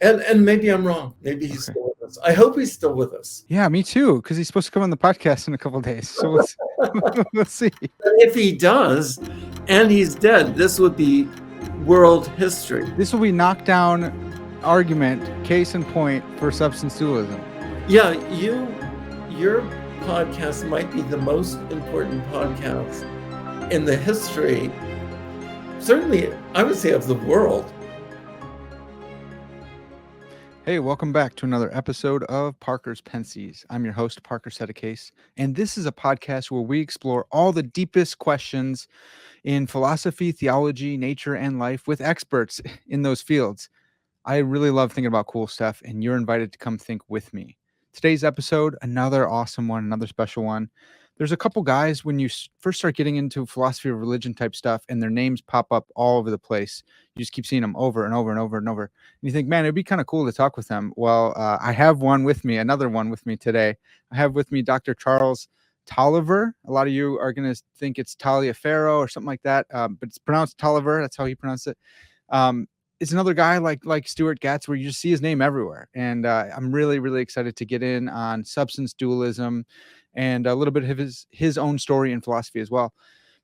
And maybe I'm wrong. Maybe he's Okay. still with us. I hope he's still with us. Yeah, me too, because he's supposed to come on the podcast in a couple of days. So we'll see. If he does, and he's dead, this would be world history. This will be knockdown argument, case in point for substance dualism. Yeah, your podcast might be the most important podcast in the history, certainly, I would say, of the world. Hey, welcome back to another episode of Parker's Pensées. I'm your host, Parker Sedicase, and this is a podcast where we explore all the deepest questions in philosophy, theology, nature, and life with experts in those fields. I really love thinking about cool stuff, and you're invited to come think with me. Today's episode, another awesome one, another special one. There's a couple guys when you first start getting into philosophy of religion type stuff, and their names pop up all over the place. You just keep seeing them over and over and over and over. And you think, man, it'd be kind of cool to talk with them. Well, I have one with me, another one with me today. I have with me Dr. Charles Taliaferro. A lot of you are going to think it's Taliaferro or something like that, but it's pronounced Taliaferro. That's how he pronounced it. It's another guy like Stuart Gatz, where you just see his name everywhere. And I'm really, really excited to get in on substance dualism and a little bit of his own story in philosophy as well.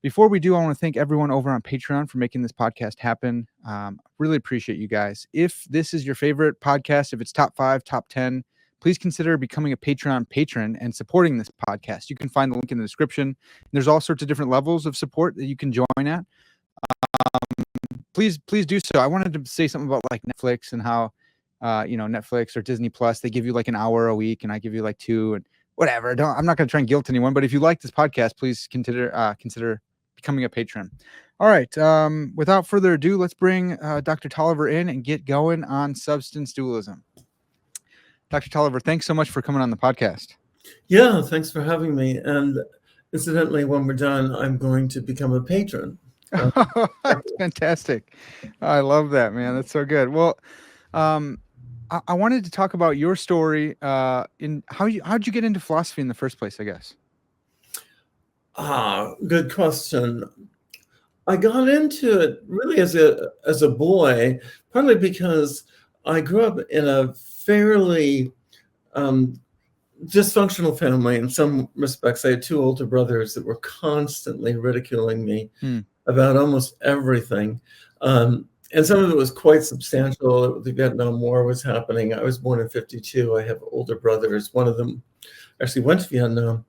Before we do, I want to thank everyone over on Patreon for making this podcast happen. Really appreciate you guys. If this is your favorite podcast, if it's top 5, top 10, please consider becoming a Patreon patron and supporting this podcast. You can find the link in the description. There's all sorts of different levels of support that you can join at. Please do so. I wanted to say something about like Netflix and how, Netflix or Disney Plus, they give you like an hour a week and I give you like 2 and whatever. I'm not going to try and guilt anyone, but if you like this podcast, please consider becoming a patron. All right. Without further ado, let's bring Dr. Taliaferro in and get going on substance dualism. Dr. Taliaferro, thanks so much for coming on the podcast. Yeah, thanks for having me. And incidentally, when we're done, I'm going to become a patron. That's fantastic. I love that, man. That's so good. Well, I wanted to talk about your story in how'd you get into philosophy in the first place, I guess. Good question. I got into it really as a boy, partly because I grew up in a fairly dysfunctional family in some respects. I had 2 older brothers that were constantly ridiculing me about almost everything. And some of it was quite substantial. The Vietnam War was happening. I was born in 1952. I have older brothers. One of them actually went to Vietnam.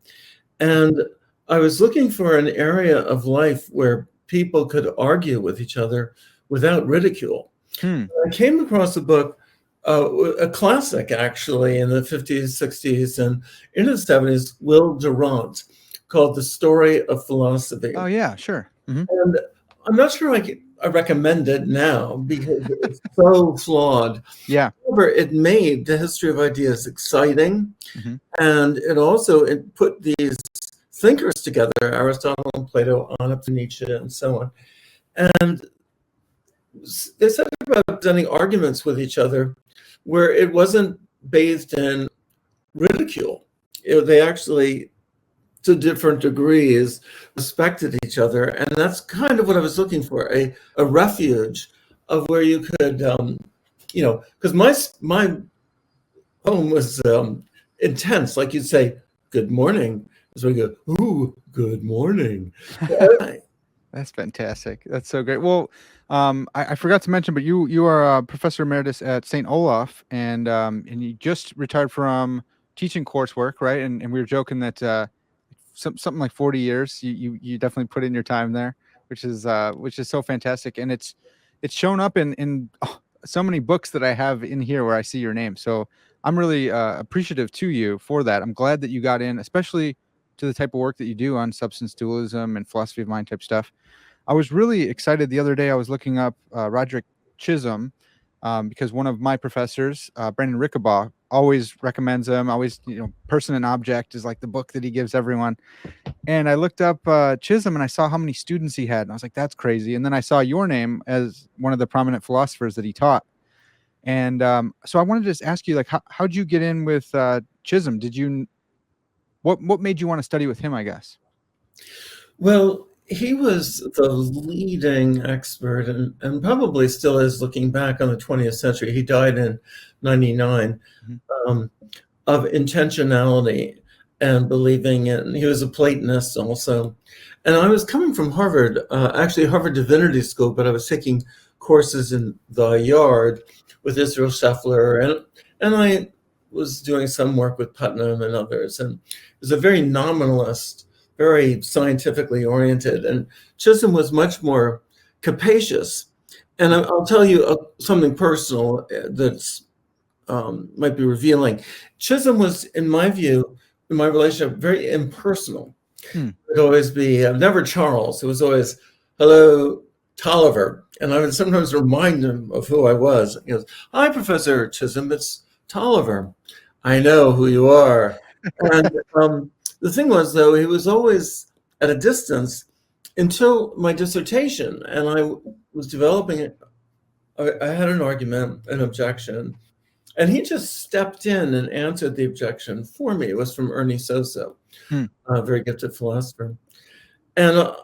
And I was looking for an area of life where people could argue with each other without ridicule. I came across a book, a classic actually, in the 50s, 60s, and into the 70s, Will Durant, called The Story of Philosophy. Oh, yeah, sure. And I'm not sure I recommend it now because it's so flawed. Yeah. However, it made the history of ideas exciting, and it put these thinkers together, Aristotle and Plato, on up to Nietzsche and so on. And they set about presenting arguments with each other where it wasn't bathed in ridicule. They actually, to different degrees, respected each other. And that's kind of what I was looking for, a refuge of where you could, because my home was intense. Like you'd say, good morning. So we go, ooh, good morning. That's fantastic. That's so great. Well, I forgot to mention, but you are a professor emeritus at St. Olaf, and you just retired from teaching coursework, right? And we were joking that something like 40 years. You definitely put in your time there, which is so fantastic, and it's shown up in so many books that I have in here where I see your name. So I'm really appreciative to you for that. I'm glad that you got in, especially to the type of work that you do on substance dualism and philosophy of mind type stuff. I was really excited the other day. I was looking up Roderick Chisholm because one of my professors, Brandon Rickabaugh, always recommends him. Always, Person and Object is like the book that he gives everyone. And I looked up Chisholm and I saw how many students he had. And I was like, that's crazy. And then I saw your name as one of the prominent philosophers that he taught. And so I wanted to just ask you, like, how'd you get in with Chisholm? What made you want to study with him, I guess? Well, he was the leading expert and probably still is looking back on the 20th century. He died in 99, of intentionality and believing in, he was a Platonist also. And I was coming from Harvard, actually Harvard Divinity School, but I was taking courses in the Yard with Israel Scheffler, and I was doing some work with Putnam and others. And it was a very nominalist, very scientifically oriented. And Chisholm was much more capacious. And I'll tell you something personal that's might be revealing. Chisholm was, in my view, in my relationship, very impersonal. It would always be never Charles. It was always, hello, Taliaferro. And I would sometimes remind him of who I was. He goes, hi, Professor Chisholm, it's Taliaferro. I know who you are. And the thing was, though, he was always at a distance until my dissertation. And I was developing it. I had an argument, an objection. And he just stepped in and answered the objection for me. It was from Ernie Soso, a very gifted philosopher. And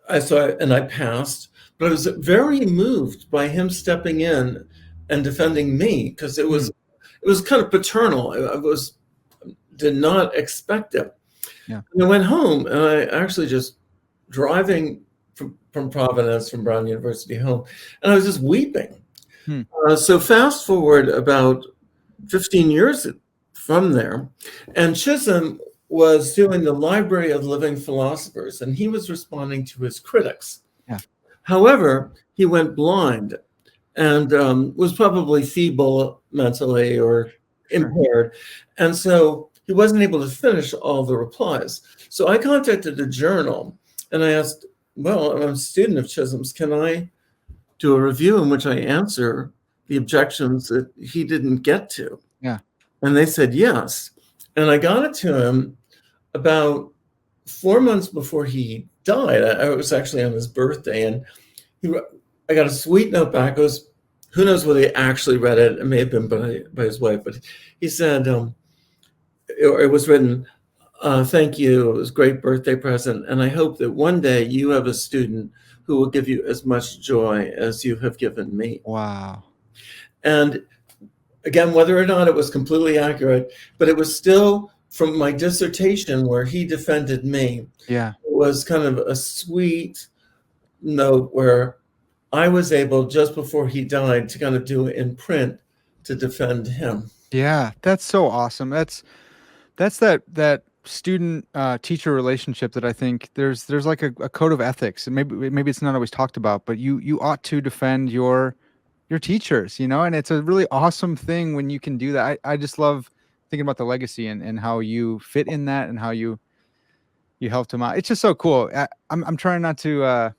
I passed, but I was very moved by him stepping in and defending me, because it was kind of paternal. Did not expect it. Yeah. And I went home, and I actually just driving from Providence, from Brown University home, and I was just weeping. So fast forward about 15 years from there, and Chisholm was doing the Library of Living Philosophers, and he was responding to his critics. Yeah. However, he went blind and was probably feeble mentally or impaired. And so he wasn't able to finish all the replies. So I contacted the journal and I asked, well, I'm a student of Chisholm's. Can I do a review in which I answer the objections that he didn't get to? Yeah. And they said yes. And I got it to him about 4 months before he died. I was actually on his birthday, and I got a sweet note back. It was, who knows whether he actually read it? It may have been by his wife, but he said, it was written, thank you, it was a great birthday present, and I hope that one day you have a student who will give you as much joy as you have given me. Wow. And again, whether or not it was completely accurate, but it was still from my dissertation where he defended me. Yeah. It was kind of a sweet note where I was able, just before he died, to kind of do it in print to defend him. Yeah, that's so awesome. That's that student teacher relationship that I think there's like a code of ethics, and maybe it's not always talked about, but you ought to defend your teachers, and it's a really awesome thing when you can do that. I just love thinking about the legacy and how you fit in that and how you helped him out. It's just so cool. I'm trying not to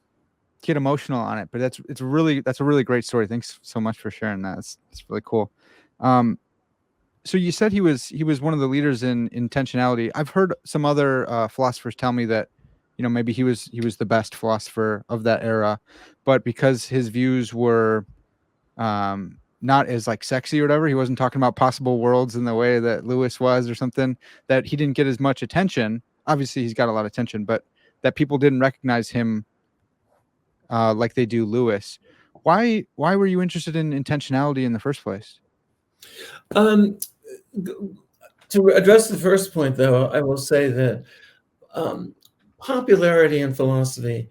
get emotional on it, but that's a really great story. Thanks so much for sharing that. It's really cool. So you said he was one of the leaders in intentionality. I've heard some other philosophers tell me that, maybe he was the best philosopher of that era, but because his views were not as like sexy or whatever, he wasn't talking about possible worlds in the way that Lewis was or something, that he didn't get as much attention. Obviously he's got a lot of attention, but that people didn't recognize him like they do Lewis. Why were you interested in intentionality in the first place? To address the first point, though, I will say that popularity in philosophy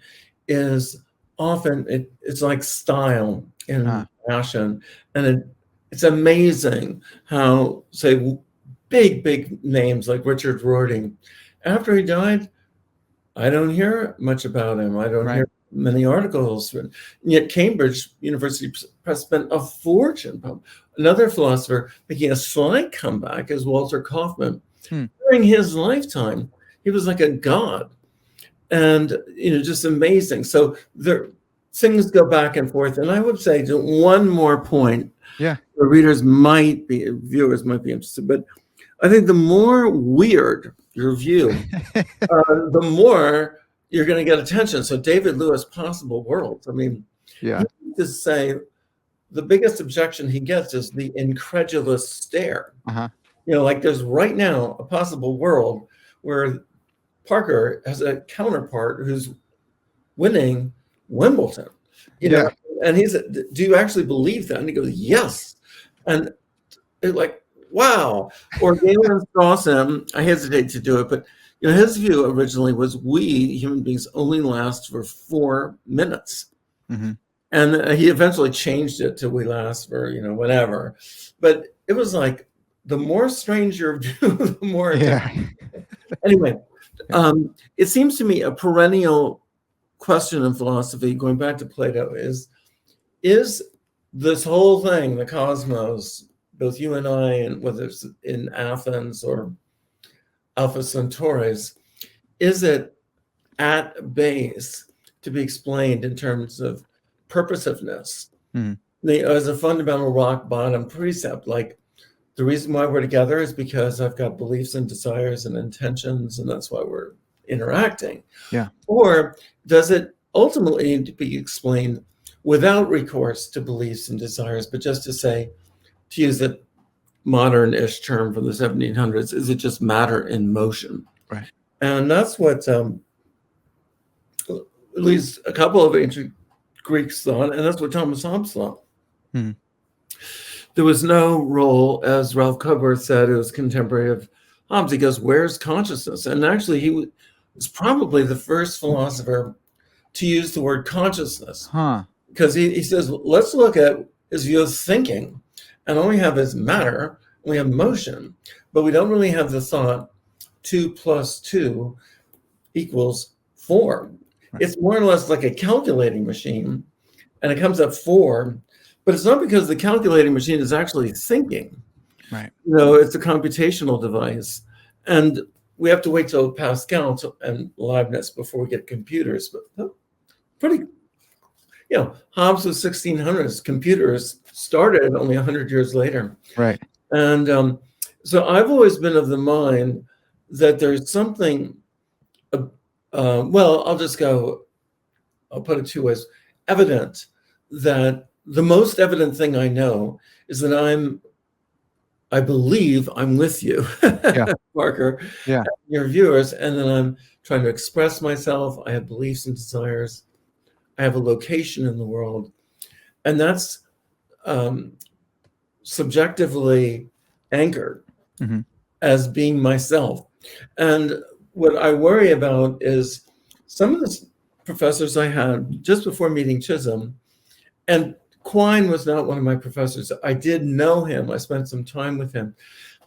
is often, it's like style in fashion. And it's amazing how, say, big names like Richard Rorty, after he died, I don't hear much about him. I don't hear many articles. And yet Cambridge University Press spent a fortune. Another philosopher making a slight comeback is Walter Kaufmann. During his lifetime, he was like a god, and just amazing. So things go back and forth. And I would say, to one more point, the viewers might be interested, but I think the more weird your view, the more you're going to get attention. So David Lewis' Possible Worlds. I mean, to say the biggest objection he gets is the incredulous stare. Like there's right now a possible world where Parker has a counterpart who's winning Wimbledon. You know, and he said, "Do you actually believe that?" And he goes, "Yes." And it's like, wow. Or Galen Strawson, I hesitate to do it, but you know, his view originally was we human beings only last for 4 minutes. And he eventually changed it to we last for, you know, whatever. But it was like the more strange your view, the more. Anyway, it seems to me a perennial question in philosophy, going back to Plato, is this whole thing, the cosmos, both you and I, and whether it's in Athens or Alpha Centauris, is it at base to be explained in terms of purposiveness? As a fundamental rock bottom precept, like the reason why we're together is because I've got beliefs and desires and intentions, and that's why we're interacting. Or does it ultimately need to be explained without recourse to beliefs and desires, but just to say, to use a modern-ish term from the 1700s, is it just matter in motion? And that's what at least a couple of ancient Greeks thought, and that's what Thomas Hobbes thought. There was no role, as Ralph Coburn said, who was contemporary of Hobbes. He goes, "Where's consciousness?" And actually, he was probably the first philosopher to use the word consciousness. Because he says, let's look at his view of thinking. And all we have is matter, we have motion, but we don't really have the thought 2 + 2 = 4. It's more or less like a calculating machine, and it comes up 4, but it's not because the calculating machine is actually thinking. You know, it's a computational device. And we have to wait till Pascal and Leibniz before we get computers. But pretty, you know, Hobbes was 1600s. Computers started only 100 years later. And so I've always been of the mind that there's something, well, I'll put it 2 ways. Evident that the most evident thing I know is that I believe I'm with you, Parker, your viewers, and then I'm trying to express myself. I have beliefs and desires. I have a location in the world, and that's subjectively anchored as being myself. And what I worry about is some of the professors I had just before meeting Chisholm, and Quine was not one of my professors. I did know him. I spent some time with him,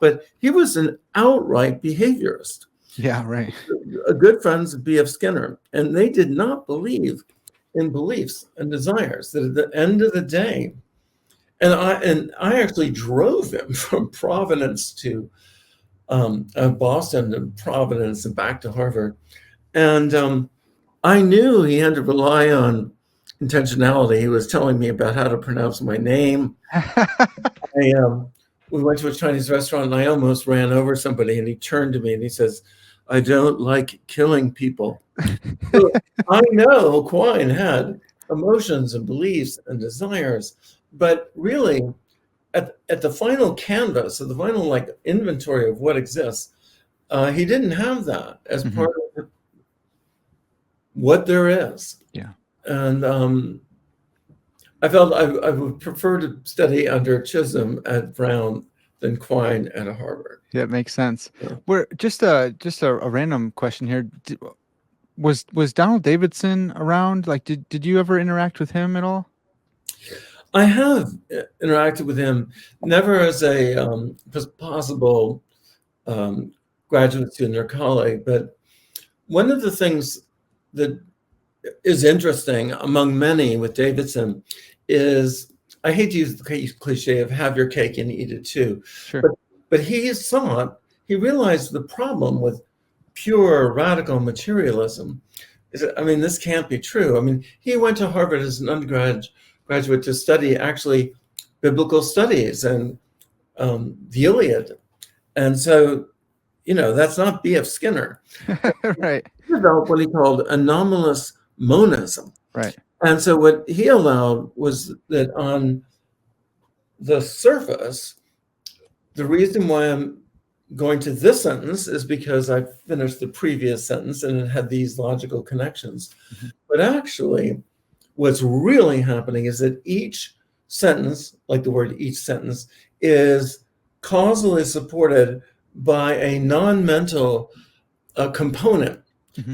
but he was an outright behaviorist. Good friends of B.F. Skinner, and they did not believe in beliefs and desires. That at the end of the day, and I actually drove him from Providence to Boston to Providence and back to Harvard, and I knew he had to rely on intentionality. He was telling me about how to pronounce my name. We went to a Chinese restaurant and I almost ran over somebody, and he turned to me and he says, "I don't like killing people." So I know Quine had emotions and beliefs and desires, but really at the final canvas, of the final like inventory of what exists, he didn't have that as part of what there is. And I felt I would prefer to study under Chisholm at Brown than Quine at Harvard. It makes sense. We're just a random question here. Was Donald Davidson around? Like, did you ever interact with him at all? I have interacted with him, never as a possible graduate student or colleague, but one of the things that is interesting among many with Davidson is, I hate to use the cliche of have your cake and eat it too, but he realized the problem with pure radical materialism is that, I mean, this can't be true. I mean, he went to Harvard as an undergraduate to study actually biblical studies and the Iliad. And so, you know, that's not B.F. Skinner. He developed what he called anomalous monism. And so what he allowed was that on the surface, the reason why I'm going to this sentence is because I finished the previous sentence and it had these logical connections. Mhm. But actually, what's really happening is that each sentence, like the word each sentence, is causally supported by a non-mental component,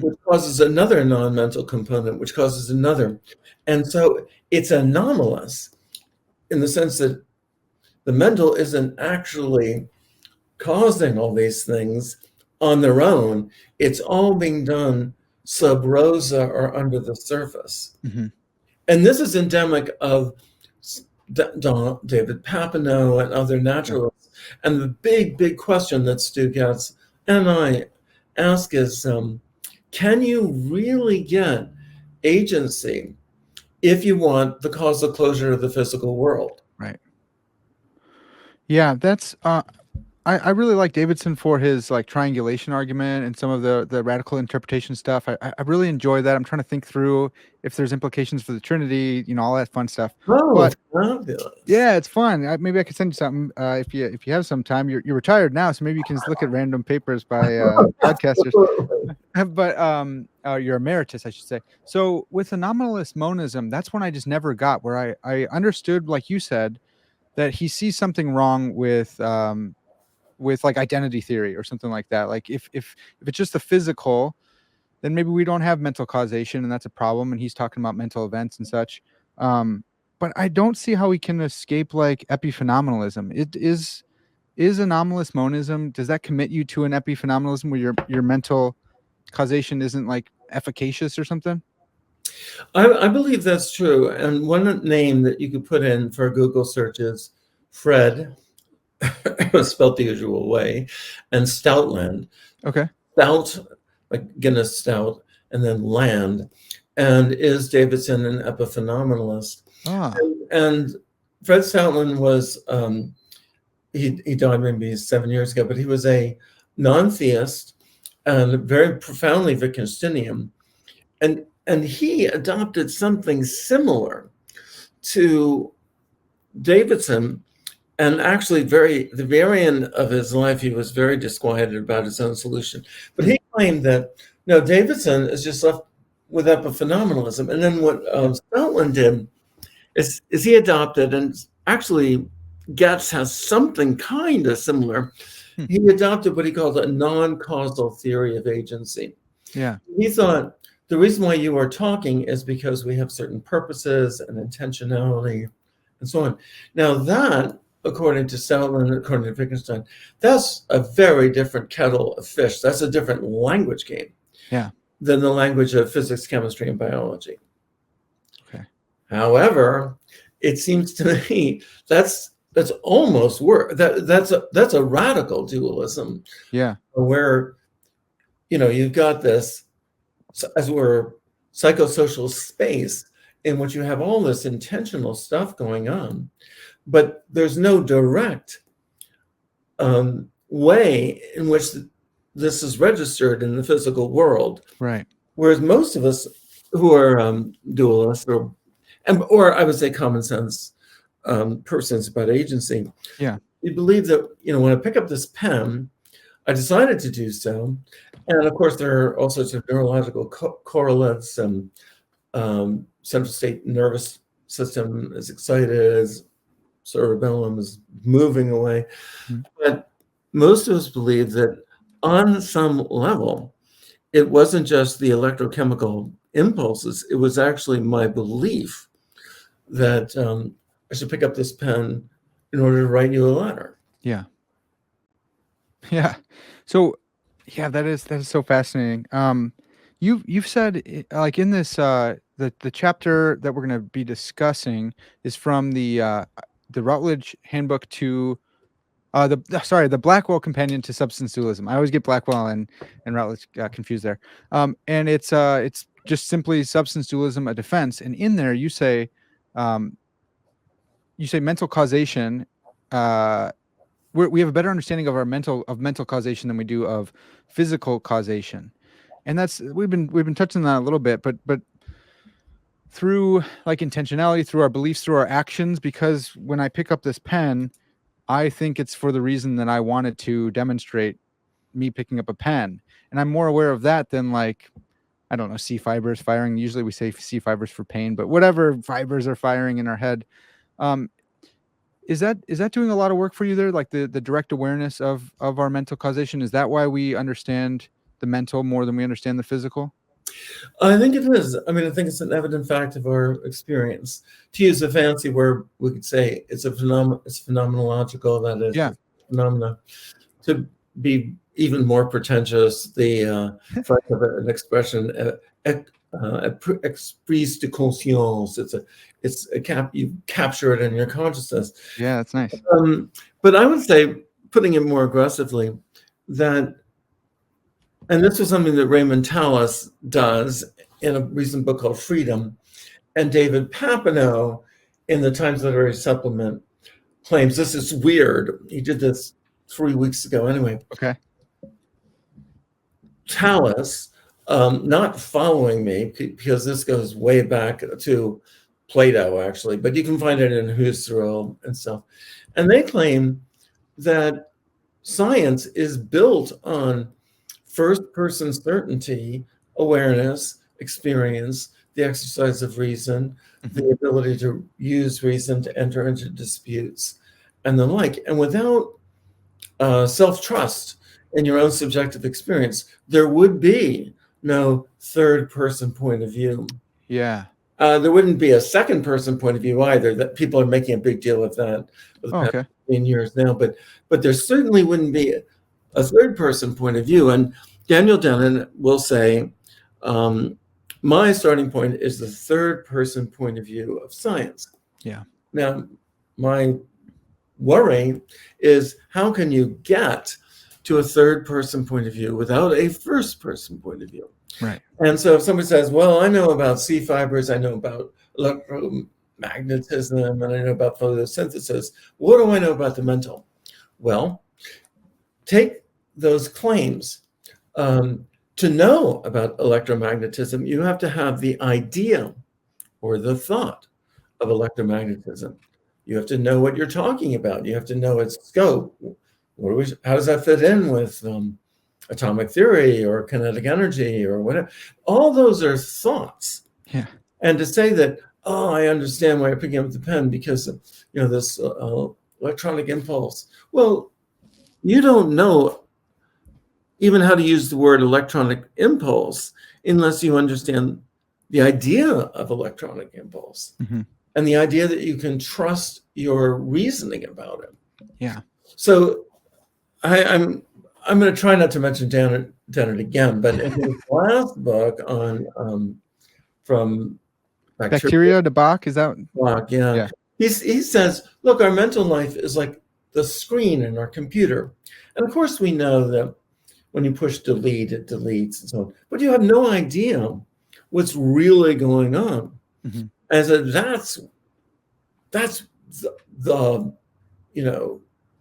which causes another non-mental component, which causes another. And so it's anomalous in the sense that the mental isn't actually causing all these things on their own. It's all being done sub rosa or under the surface. Mm-hmm. And this is endemic of David Papineau and other naturalists. Yeah. And the big question that Stu Getz and I ask is, can you really get agency if you want the causal closure of the physical world? Right. Yeah, that's I really like Davidson for his like triangulation argument and some of the radical interpretation stuff. I really enjoy that. I'm trying to think through if there's implications for the Trinity, all that fun stuff. Oh, but fabulous. Yeah, it's fun. Maybe I could send you something if you have some time. You're retired now, so maybe you can just look at random papers by podcasters. But you're emeritus, I should say. So with anomalous monism, that's one I just never got. Where I understood, like you said, that he sees something wrong with like identity theory or something like that. Like if it's just the physical, then maybe we don't have mental causation, and that's a problem. And he's talking about mental events and such. But I don't see how we can escape like epiphenomenalism. It is anomalous monism. Does that commit you to an epiphenomenalism where your mental causation isn't like efficacious or something? I believe that's true. And one name that you could put in for a Google search is Fred, spelled the usual way, and Stoutland. Okay. Stout, like Guinness Stout, and then Land. And is Davidson an epiphenomenalist? Ah. And Fred Stoutland was, he died maybe 7 years ago, but he was a non-theist and very profoundly Wittgensteinian. And he adopted something similar to Davidson. And actually, the very end of his life, he was very disquieted about his own solution. But he claimed that, no, Davidson is just left with epiphenomenalism. And then what Stoutland did is he adopted, and actually Getz has something kind of similar. He adopted what he called a non-causal theory of agency. Yeah. He thought the reason why you are talking is because we have certain purposes and intentionality and so on. Now that, according to Stoutland, according to Wittgenstein, that's a very different kettle of fish. That's a different language game than the language of physics, chemistry, and biology. Okay. However, it seems to me that's almost work. That's a radical dualism. Yeah. Where you've got this, as it were, psychosocial space in which you have all this intentional stuff going on, but there's no direct way in which this is registered in the physical world. Right. Whereas most of us who are dualists, or I would say common sense persons about agency, we believe that when I pick up this pen, I decided to do so. And of course, there are all sorts of neurological correlates, and central state nervous system is excited, cerebellum is moving away. But most of us believe that on some level, it wasn't just the electrochemical impulses. It was actually my belief that I should pick up this pen in order to write you a letter. Yeah. Yeah. So, that is so fascinating. You've said, like, in this the chapter that we're going to be discussing is from the Routledge Handbook to the Blackwell Companion to Substance Dualism. I always get Blackwell and Routledge confused there. And it's just simply Substance Dualism, a defense. And in there you say mental causation. We have a better understanding of mental causation than we do of physical causation, and that's we've been touching on that a little bit, but through like intentionality, through our beliefs, through our actions. Because when I pick up this pen, I think it's for the reason that I wanted to demonstrate me picking up a pen. And I'm more aware of that than like, I don't know, C fibers firing. Usually we say C fibers for pain, but whatever fibers are firing in our head. Is that doing a lot of work for you there? Like the direct awareness of our mental causation? Is that why we understand the mental more than we understand the physical? I think it is. I mean, I think it's an evident fact of our experience. To use a fancy word, we could say it's it's phenomenological, that is, Yeah. phenomena. To be even more pretentious, if I have an expression, esprit de conscience. You capture it in your consciousness. Yeah, that's nice. But I would say, putting it more aggressively, that, and this was something that Raymond Tallis does in a recent book called Freedom, and David Papineau in the Times Literary Supplement claims this is weird. He did this 3 weeks ago anyway. Okay. Tallis, not following me, because this goes way back to Plato, actually, but you can find it in Husserl and stuff. And they claim that science is built on first-person certainty, awareness, experience, the exercise of reason, the ability to use reason to enter into disputes, and the like. And without self-trust in your own subjective experience, there would be no third-person point of view. Yeah. There wouldn't be a second-person point of view either. That people are making a big deal of that for the past 15 years now. But there certainly wouldn't be a third-person point of view. And Daniel Dennett will say, my starting point is the third-person point of view of science. Yeah. Now, my worry is, how can you get to a third-person point of view without a first-person point of view? Right. And so if somebody says, well, I know about C fibers, I know about electromagnetism, and I know about photosynthesis, what do I know about the mental? Well, take those claims. To know about electromagnetism, you have to have the idea or the thought of electromagnetism. You have to know what you're talking about. You have to know its scope. How does that fit in with atomic theory or kinetic energy or whatever? All those are thoughts. Yeah. And to say that, oh, I understand why you're picking up the pen because of, this electronic impulse. Well, you don't know even how to use the word electronic impulse unless you understand the idea of electronic impulse and the idea that you can trust your reasoning about it. Yeah. So I'm going to try not to mention Dennett again, but in his last book on from Bacteria to Bach, is that? Bach, yeah. He says, look, our mental life is like the screen in our computer. And of course we know that when you push delete, it deletes and so on. But you have no idea what's really going on. And so that's the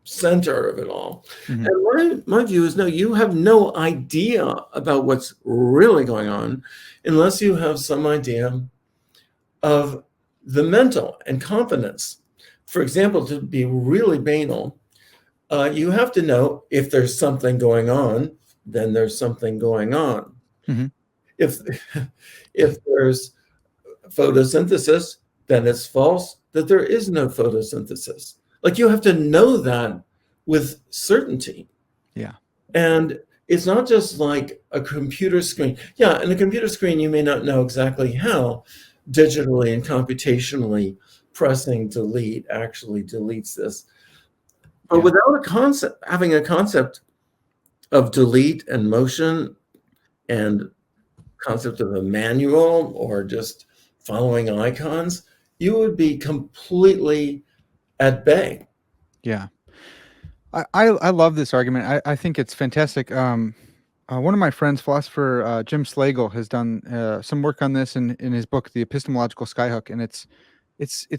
center of it all. And my view is, no, you have no idea about what's really going on unless you have some idea of the mental and confidence. For example, to be really banal, you have to know if there's something going on, then there's something going on. If there's photosynthesis, then it's false that there is no photosynthesis. Like, you have to know that with certainty. Yeah. And it's not just like a computer screen. Yeah, in a computer screen, you may not know exactly how digitally and computationally pressing delete actually deletes this. But without having a concept of delete and motion and concept of a manual or just following icons, you would be completely at bay. Yeah. I love this argument. I think it's fantastic. One of my friends, philosopher Jim Slagle, has done some work on this in his book, The Epistemological Skyhook, and it's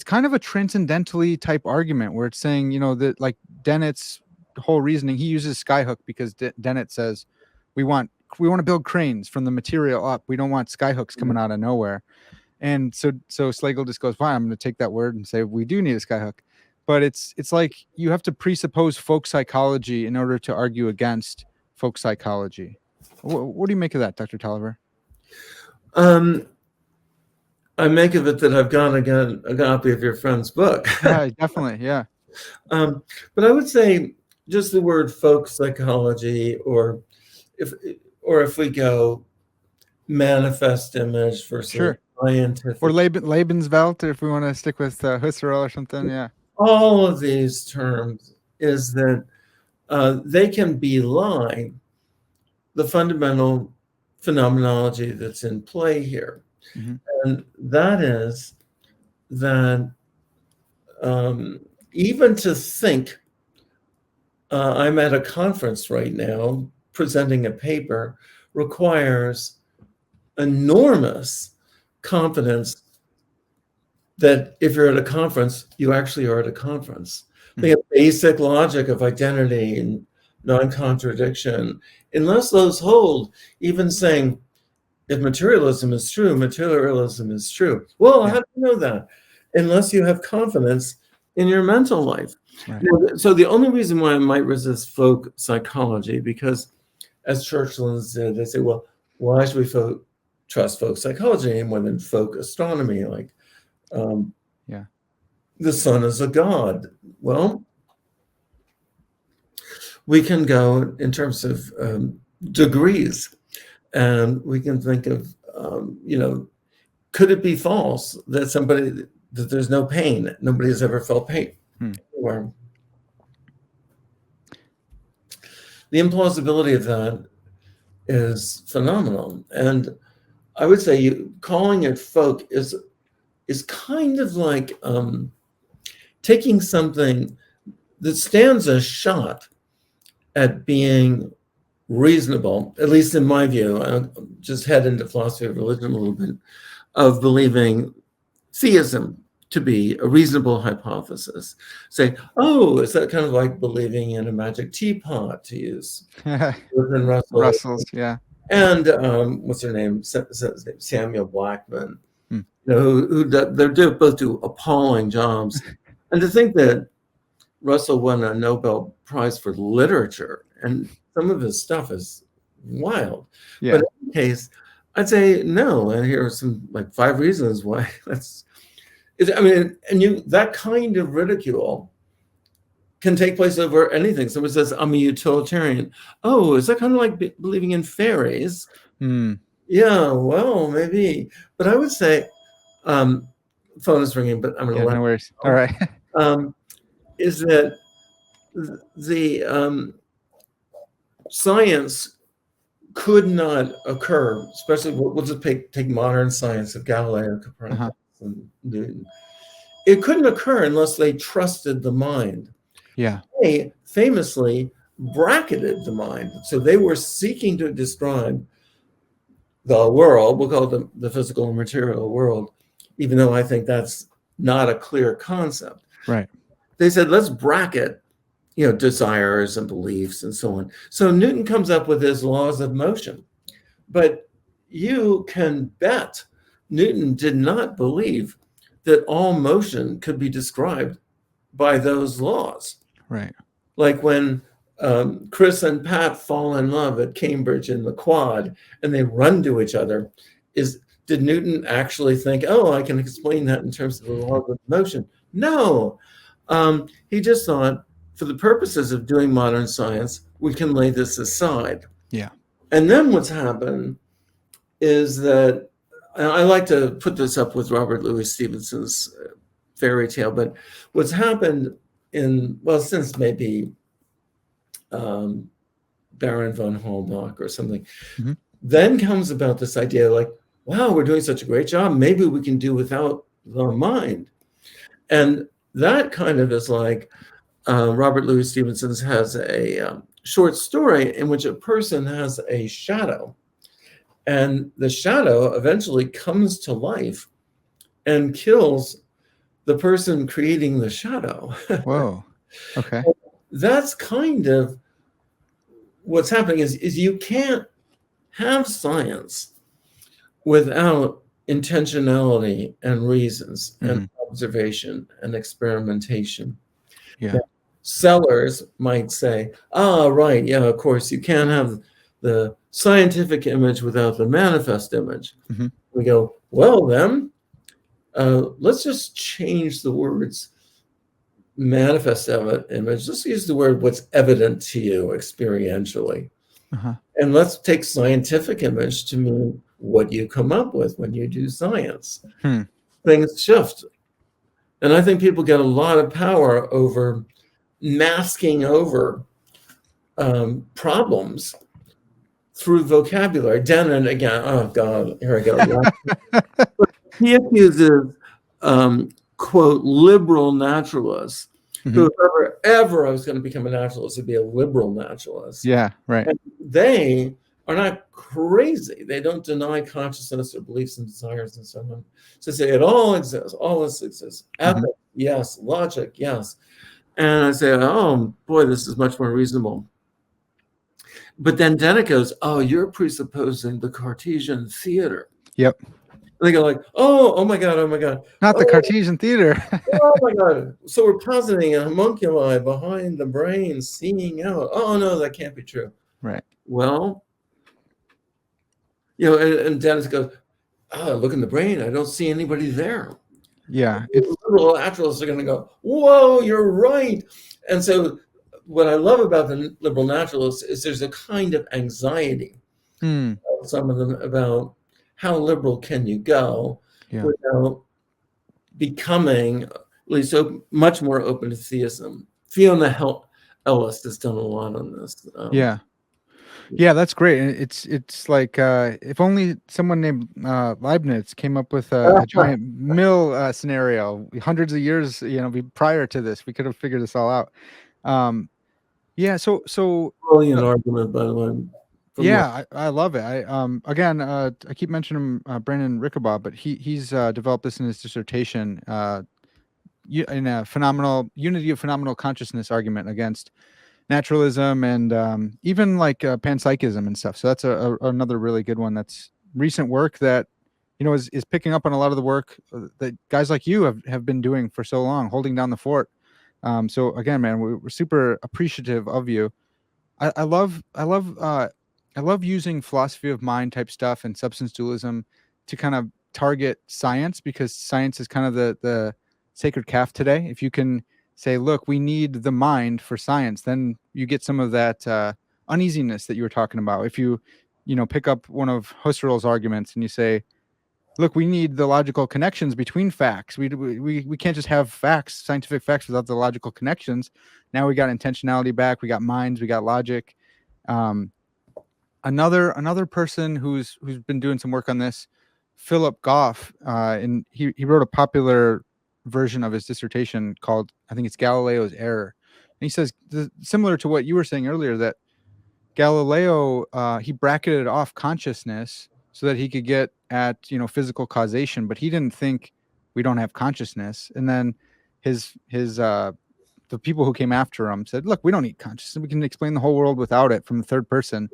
kind of a transcendentally type argument where it's saying, that like Dennett's whole reasoning, he uses skyhook because Dennett says we want to build cranes from the material up. We don't want skyhooks coming out of nowhere. And so Slagle just goes, fine, I'm going to take that word and say we do need a skyhook. but it's like you have to presuppose folk psychology in order to argue against folk psychology. What do you make of that, Dr. Taliaferro? I make of it that I've got a copy of your friend's book. Yeah, definitely. Yeah. But I would say just the word folk psychology, or if we go manifest image versus Sure. scientific, Or Lebenswelt, if we want to stick with Husserl or something. Yeah. all of these terms is that they can belie the fundamental phenomenology that's in play here. Mm-hmm. And that is that even to think, I'm at a conference right now presenting a paper, requires enormous confidence that if you're at a conference, you actually are at a conference. The basic logic of identity and non-contradiction, unless those hold, even saying, if materialism is true, materialism is true. Well, how do you know that? Unless you have confidence in your mental life. Right. So the only reason why I might resist folk psychology, because as Churchill said, they say, well, why should we trust folk psychology any more than folk astronomy? Like, the sun is a god. Well, we can go in terms of degrees, and we can think of, could it be false that there's no pain? Nobody has ever felt pain. Or the implausibility of that is phenomenal. And I would say calling it folk is kind of like taking something that stands a shot at being reasonable, at least in my view. I'll just head into philosophy of religion a little bit, of believing theism to be a reasonable hypothesis. Say, oh, is that kind of like believing in a magic teapot, to use Russell's, yeah. And what's her name? Samuel Blackman. Who they both do appalling jobs. And to think that Russell won a Nobel Prize for literature, and some of his stuff is wild. Yeah. But in any case, I'd say no. And here are some 5 reasons why that kind of ridicule can take place over anything. Someone says, I'm a utilitarian. Oh, is that kind of like believing in fairies? Yeah, well, maybe. But I would say, phone is ringing, but I'm going to let no worries. All right. Is that the science could not occur, especially we'll just take modern science of Galileo, Copernicus, and Newton. It couldn't occur unless they trusted the mind. Yeah. They famously bracketed the mind. So they were seeking to describe the world, we'll call it the physical and material world, even though I think that's not a clear concept. Right. They said, let's bracket, desires and beliefs and so on. So Newton comes up with his laws of motion. But you can bet Newton did not believe that all motion could be described by those laws. Right. Like when Chris and Pat fall in love at Cambridge in the quad and they run to each other, did Newton actually think, oh, I can explain that in terms of the law of motion? No. He just thought, for the purposes of doing modern science, we can lay this aside. Yeah. And then what's happened is that, I like to put this up with Robert Louis Stevenson's fairy tale, but what's happened since maybe Baron von Holbach or something, then comes about this idea like, wow, we're doing such a great job. Maybe we can do without the mind. And that kind of is like, Robert Louis Stevenson has a short story in which a person has a shadow, and the shadow eventually comes to life and kills the person creating the shadow. Whoa. Okay. That's kind of what's happening is you can't have science without intentionality and reasons and observation and experimentation. Yeah. Sellers might say, right, yeah, of course, you can't have the scientific image without the manifest image. Mm-hmm. We go, well, then, let's just change the words manifest image. Let's use the word what's evident to you experientially. Uh-huh. And let's take scientific image to mean what you come up with when you do science. Things shift. And I think people get a lot of power over masking over problems through vocabulary. Again, again, oh God, here I go. He accuses, quote, liberal naturalists, who if ever I was going to become a naturalist, would be a liberal naturalist. Yeah, right. And they are not crazy. They don't deny consciousness or beliefs and desires and so on. So say it all exists, all this exists. Ethics, yes. Logic, yes. And I say, oh boy, this is much more reasonable. But then Dennett goes, oh, you're presupposing the Cartesian theater. Yep. And they go like, oh my God. Not the Cartesian theater. Oh my God. So we're positing a homunculi behind the brain seeing out. Oh no, that can't be true. Right. Well, and Dennis goes, look in the brain. I don't see anybody there. Yeah. Liberal naturalists are going to go, whoa, you're right. And so what I love about the liberal naturalists is there's a kind of anxiety, some of them, about how liberal can you go without becoming at least so much more open to theism. Fiona Ellis has done a lot on this. Yeah, that's great. And it's like if only someone named Leibniz came up with a giant mill scenario hundreds of years, prior to this, we could have figured this all out. So brilliant argument, by the way. I love it. I keep mentioning Brandon Rickabaugh, but he's developed this in his dissertation in a unity of phenomenal consciousness argument against naturalism and even like panpsychism and stuff. So that's another really good one. That's recent work that is picking up on a lot of the work that guys like you have been doing for so long, holding down the fort. So again, man, we're super appreciative of you. I love using philosophy of mind type stuff and substance dualism to kind of target science, because science is kind of the sacred calf today. If you can say, look, we need the mind for science, then you get some of that uneasiness that you were talking about. If you pick up one of Husserl's arguments and you say, look, we need the logical connections between facts. We can't just have facts, scientific facts, without the logical connections. Now we got intentionality back. We got minds. We got logic. Another person who's been doing some work on this, Philip Goff, and he wrote a popular version of his dissertation called, I think it's Galileo's Error. And he says, similar to what you were saying earlier, that Galileo, he bracketed off consciousness so that he could get at, physical causation, but he didn't think we don't have consciousness. And then the people who came after him said, look, we don't need consciousness. We can explain the whole world without it from the third person.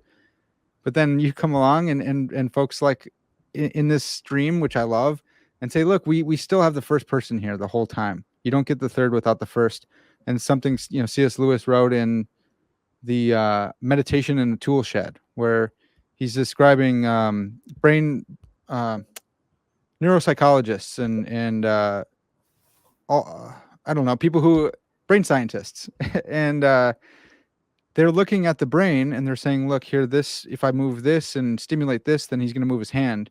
But then you come along and folks like in this stream, which I love, and say, look, we still have the first person here the whole time. You don't get the third without the first. And something, C.S. Lewis wrote in the Meditation in the Tool Shed, where he's describing brain neuropsychologists and I don't know, people who brain scientists and they're looking at the brain and they're saying, look here, if I move this and stimulate this, then he's going to move his hand.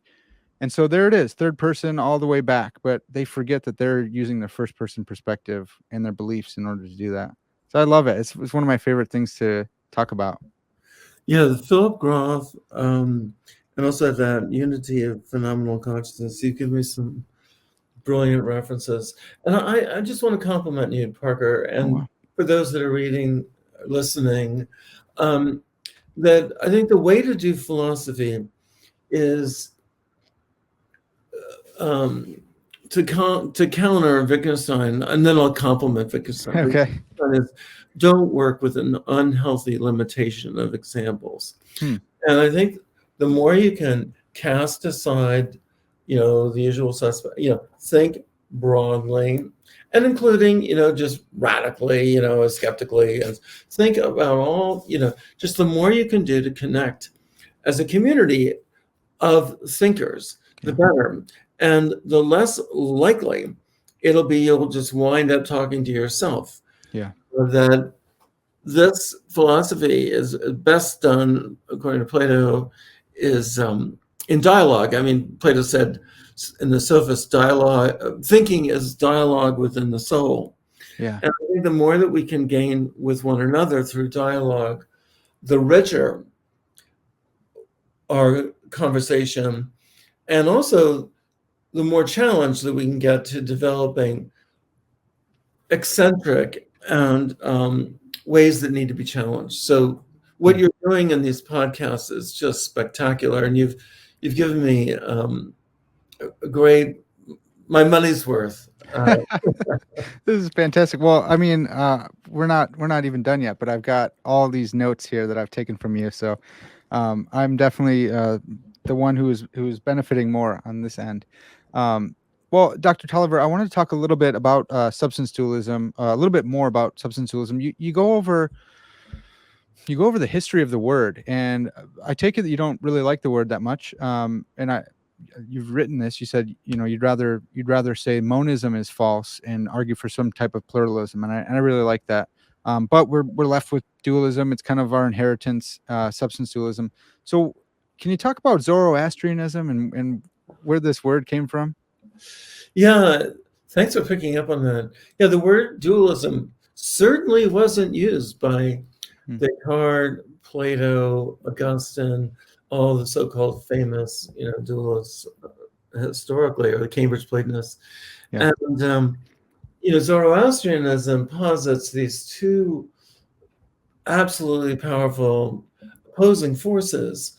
And so there it is, third person all the way back, but they forget that they're using their first person perspective and their beliefs in order to do that. So I love it. It's one of my favorite things to talk about. Yeah, the Philip Groth, and also that unity of phenomenal consciousness. You give me some brilliant references. And I just want to compliment you, Parker, and for those that are listening, that I think the way to do philosophy is to counter Wittgenstein, and then I'll compliment Wittgenstein. Okay. Is don't work with an unhealthy limitation of examples. And I think the more you can cast aside, the usual suspect, think broadly, and including, just radically, skeptically, and think about all, just the more you can do to connect as a community of thinkers, the better. And the less likely it'll be you'll just wind up talking to yourself. Yeah. That this philosophy is best done, according to Plato, is in dialogue. I mean, Plato said in the Sophist, dialogue, thinking is dialogue within the soul. Yeah. And I think the more that we can gain with one another through dialogue, the richer our conversation, and also the more challenge that we can get to developing eccentric and ways that need to be challenged. So what you're doing in these podcasts is just spectacular, and you've given me a great, my money's worth. This is fantastic. Well, I mean, we're not even done yet, but I've got all these notes here that I've taken from you. So I'm definitely the one who's benefiting more on this end. Well, Dr. Taliaferro, I wanted to talk a little bit about substance dualism, a little bit more about substance dualism. You go over the history of the word, and I take it that you don't really like the word that much. And you've written this. You said you'd rather say monism is false and argue for some type of pluralism, and I really like that. But we're left with dualism. It's kind of our inheritance, substance dualism. So, can you talk about Zoroastrianism and where this word came from? Yeah, thanks for picking up on that. Yeah, the word dualism certainly wasn't used by Descartes, Plato, Augustine, all the so-called famous, dualists historically, or the Cambridge Platonists. Yeah. And, Zoroastrianism posits these two absolutely powerful opposing forces,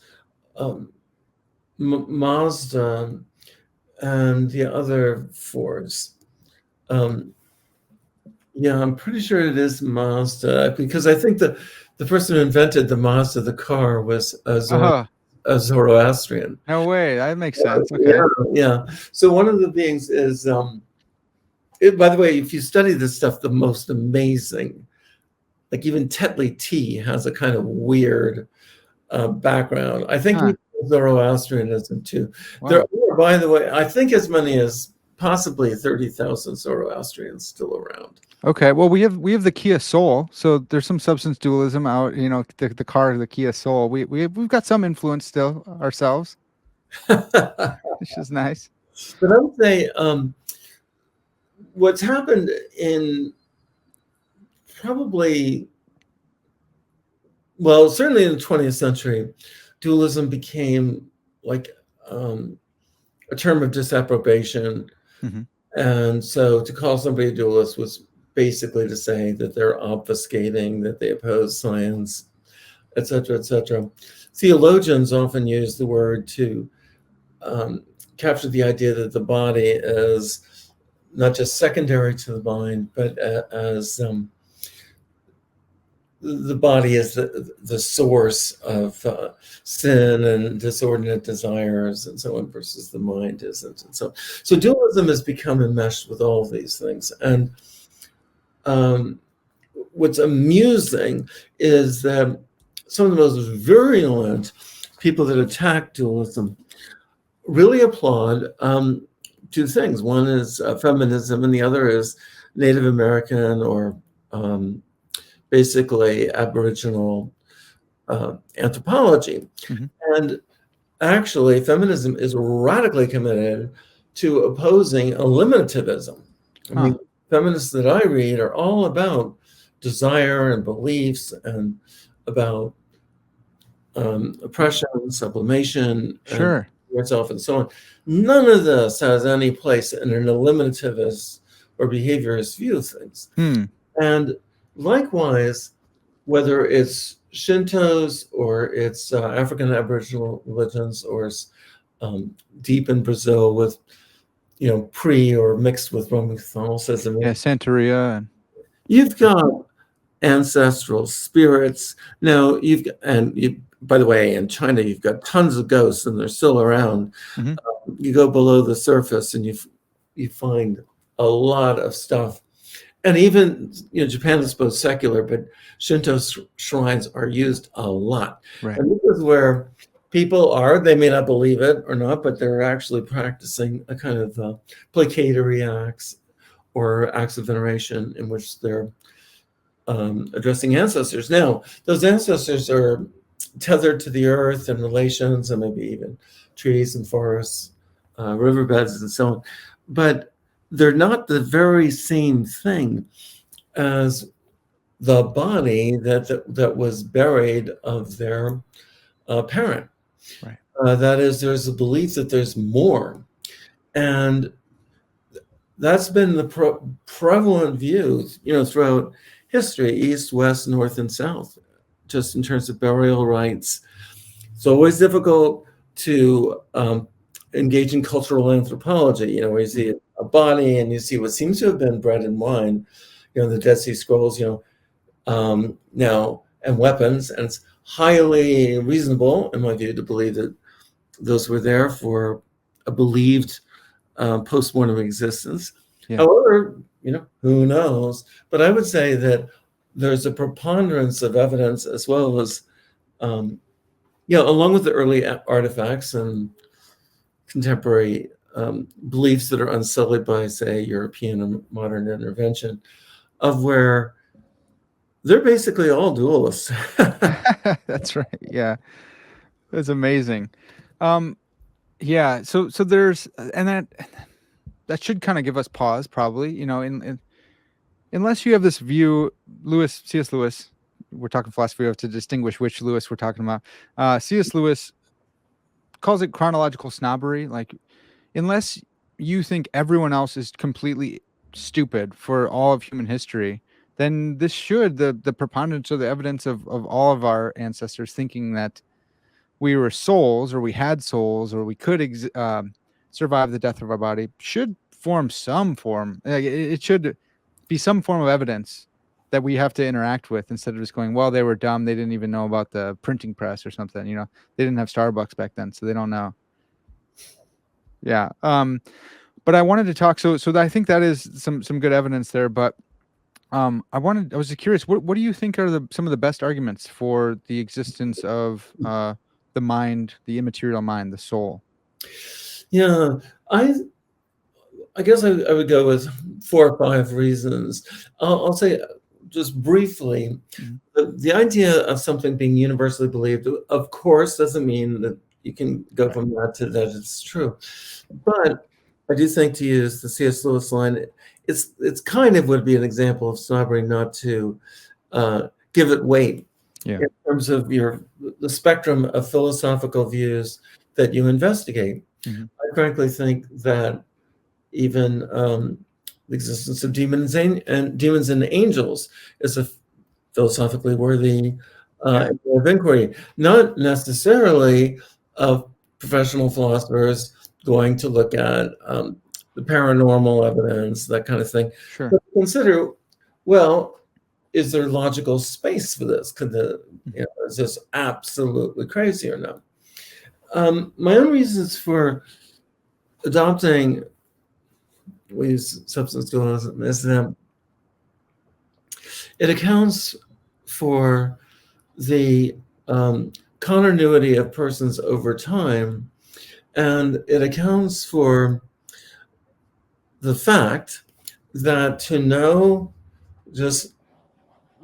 Mazda and the other force. Yeah, I'm pretty sure it is Mazda, because I think the person who invented the Mazda, the car, was a Zoroastrian. No way, that makes sense. Okay. Yeah. So one of the beings is, by the way, if you study this stuff, the most amazing, like even Tetley Tea has a kind of weird background. I think Zoroastrianism too. Wow. There are, by the way, I think as many as possibly 30,000 Zoroastrians still around. Okay, well, we have the Kia Soul, so there's some substance dualism out. The car, the Kia Soul. We've got some influence still ourselves, which is nice. But I would say what's happened in probably, well, certainly in the 20th century, dualism became like a term of disapprobation. Mm-hmm. And so to call somebody a dualist was basically to say that they're obfuscating, that they oppose science, et cetera, et cetera. Theologians often use the word to capture the idea that the body is not just secondary to the mind, but as the body is the source of sin and disordinate desires and so on, versus the mind isn't. And so dualism has become enmeshed with all of these things. And what's amusing is that some of the most virulent people that attack dualism really applaud two things. One is feminism, and the other is Native American or basically Aboriginal anthropology. Mm-hmm. And actually, feminism is radically committed to opposing eliminativism. I mean, feminists that I read are all about desire and beliefs and about oppression, sublimation, sure, yourself, and so on. None of this has any place in an eliminativist or behaviorist view of things. And likewise, whether it's Shintos or it's African Aboriginal religions, or it's deep in Brazil with, pre or mixed with Roman Catholicism. Yeah, Santeria. You've got ancestral spirits. Now by the way, in China, you've got tons of ghosts, and they're still around. Mm-hmm. You go below the surface, and you find a lot of stuff. And even, Japan is both secular, but Shinto shrines are used a lot. Right. And this is where people they may not believe it or not, but they're actually practicing a kind of placatory acts or acts of veneration in which they're addressing ancestors. Now, those ancestors are tethered to the earth and relations and maybe even trees and forests, riverbeds and so on. But they're not the very same thing as the body that was buried of their parent. Right. That is, there's a belief that there's more. And that's been the prevalent view, throughout history, east, west, north, and south, just in terms of burial rites. It's always difficult to engage in cultural anthropology, where you see a body and you see what seems to have been bread and wine, the Dead Sea Scrolls, now, and weapons. And it's highly reasonable, in my view, to believe that those were there for a believed post-mortem existence. Yeah. However, who knows? But I would say that there's a preponderance of evidence, as well as, along with the early artifacts and contemporary beliefs that are unsullied by, say, European and modern intervention, of where they're basically all dualists. That's right. Yeah, that's amazing. Yeah. So there's, and that should kind of give us pause, probably. Unless you have this view, C.S. Lewis. We're talking philosophy. We have to distinguish which Lewis we're talking about. C.S. Lewis calls it chronological snobbery. Like, unless you think everyone else is completely stupid for all of human history, then this should, the preponderance of the evidence of all of our ancestors thinking that we were souls, or we had souls, or we could survive the death of our body, should form some form. It should be some form of evidence that we have to interact with, instead of just going, well, they were dumb, they didn't even know about the printing press or something. They didn't have Starbucks back then, so they don't know. Yeah. But I wanted to talk. So I think that is some good evidence there. But I was just curious. What do you think are some of the best arguments for the existence of the mind, the immaterial mind, the soul? Yeah, I guess I would go with 4 or 5 reasons. I'll say just briefly, the idea of something being universally believed, of course, doesn't mean that you can go from that to that it's true. But I do think, to use the C.S. Lewis line, it's kind of would be an example of snobbery not to give it weight in terms of the spectrum of philosophical views that you investigate. I frankly think that even the existence of demons and angels is a philosophically worthy area of inquiry, not necessarily of professional philosophers going to look at the paranormal evidence, that kind of thing. Sure. But consider, well, is there logical space for this? Is this absolutely crazy or not? My own reasons for adopting, we use substance dualism, is that it accounts for the continuity of persons over time, and it accounts for the fact that to know just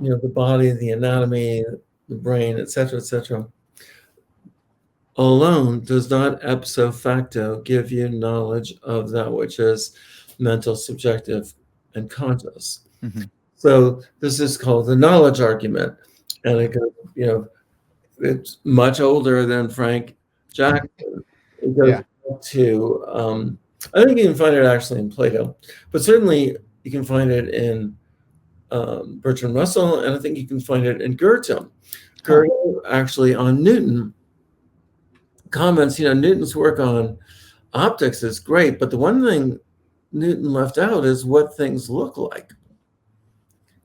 the body, the anatomy, the brain, etc., alone does not ipso facto give you knowledge of that which is mental, subjective, and conscious. So this is called the knowledge argument, and it goes, it's much older than Frank Jackson. It goes back to I think you can find it actually in Plato, but certainly you can find it in Bertrand Russell, and I think you can find it in Goethe. Goethe actually on Newton comments, Newton's work on optics is great, but the one thing Newton left out is what things look like.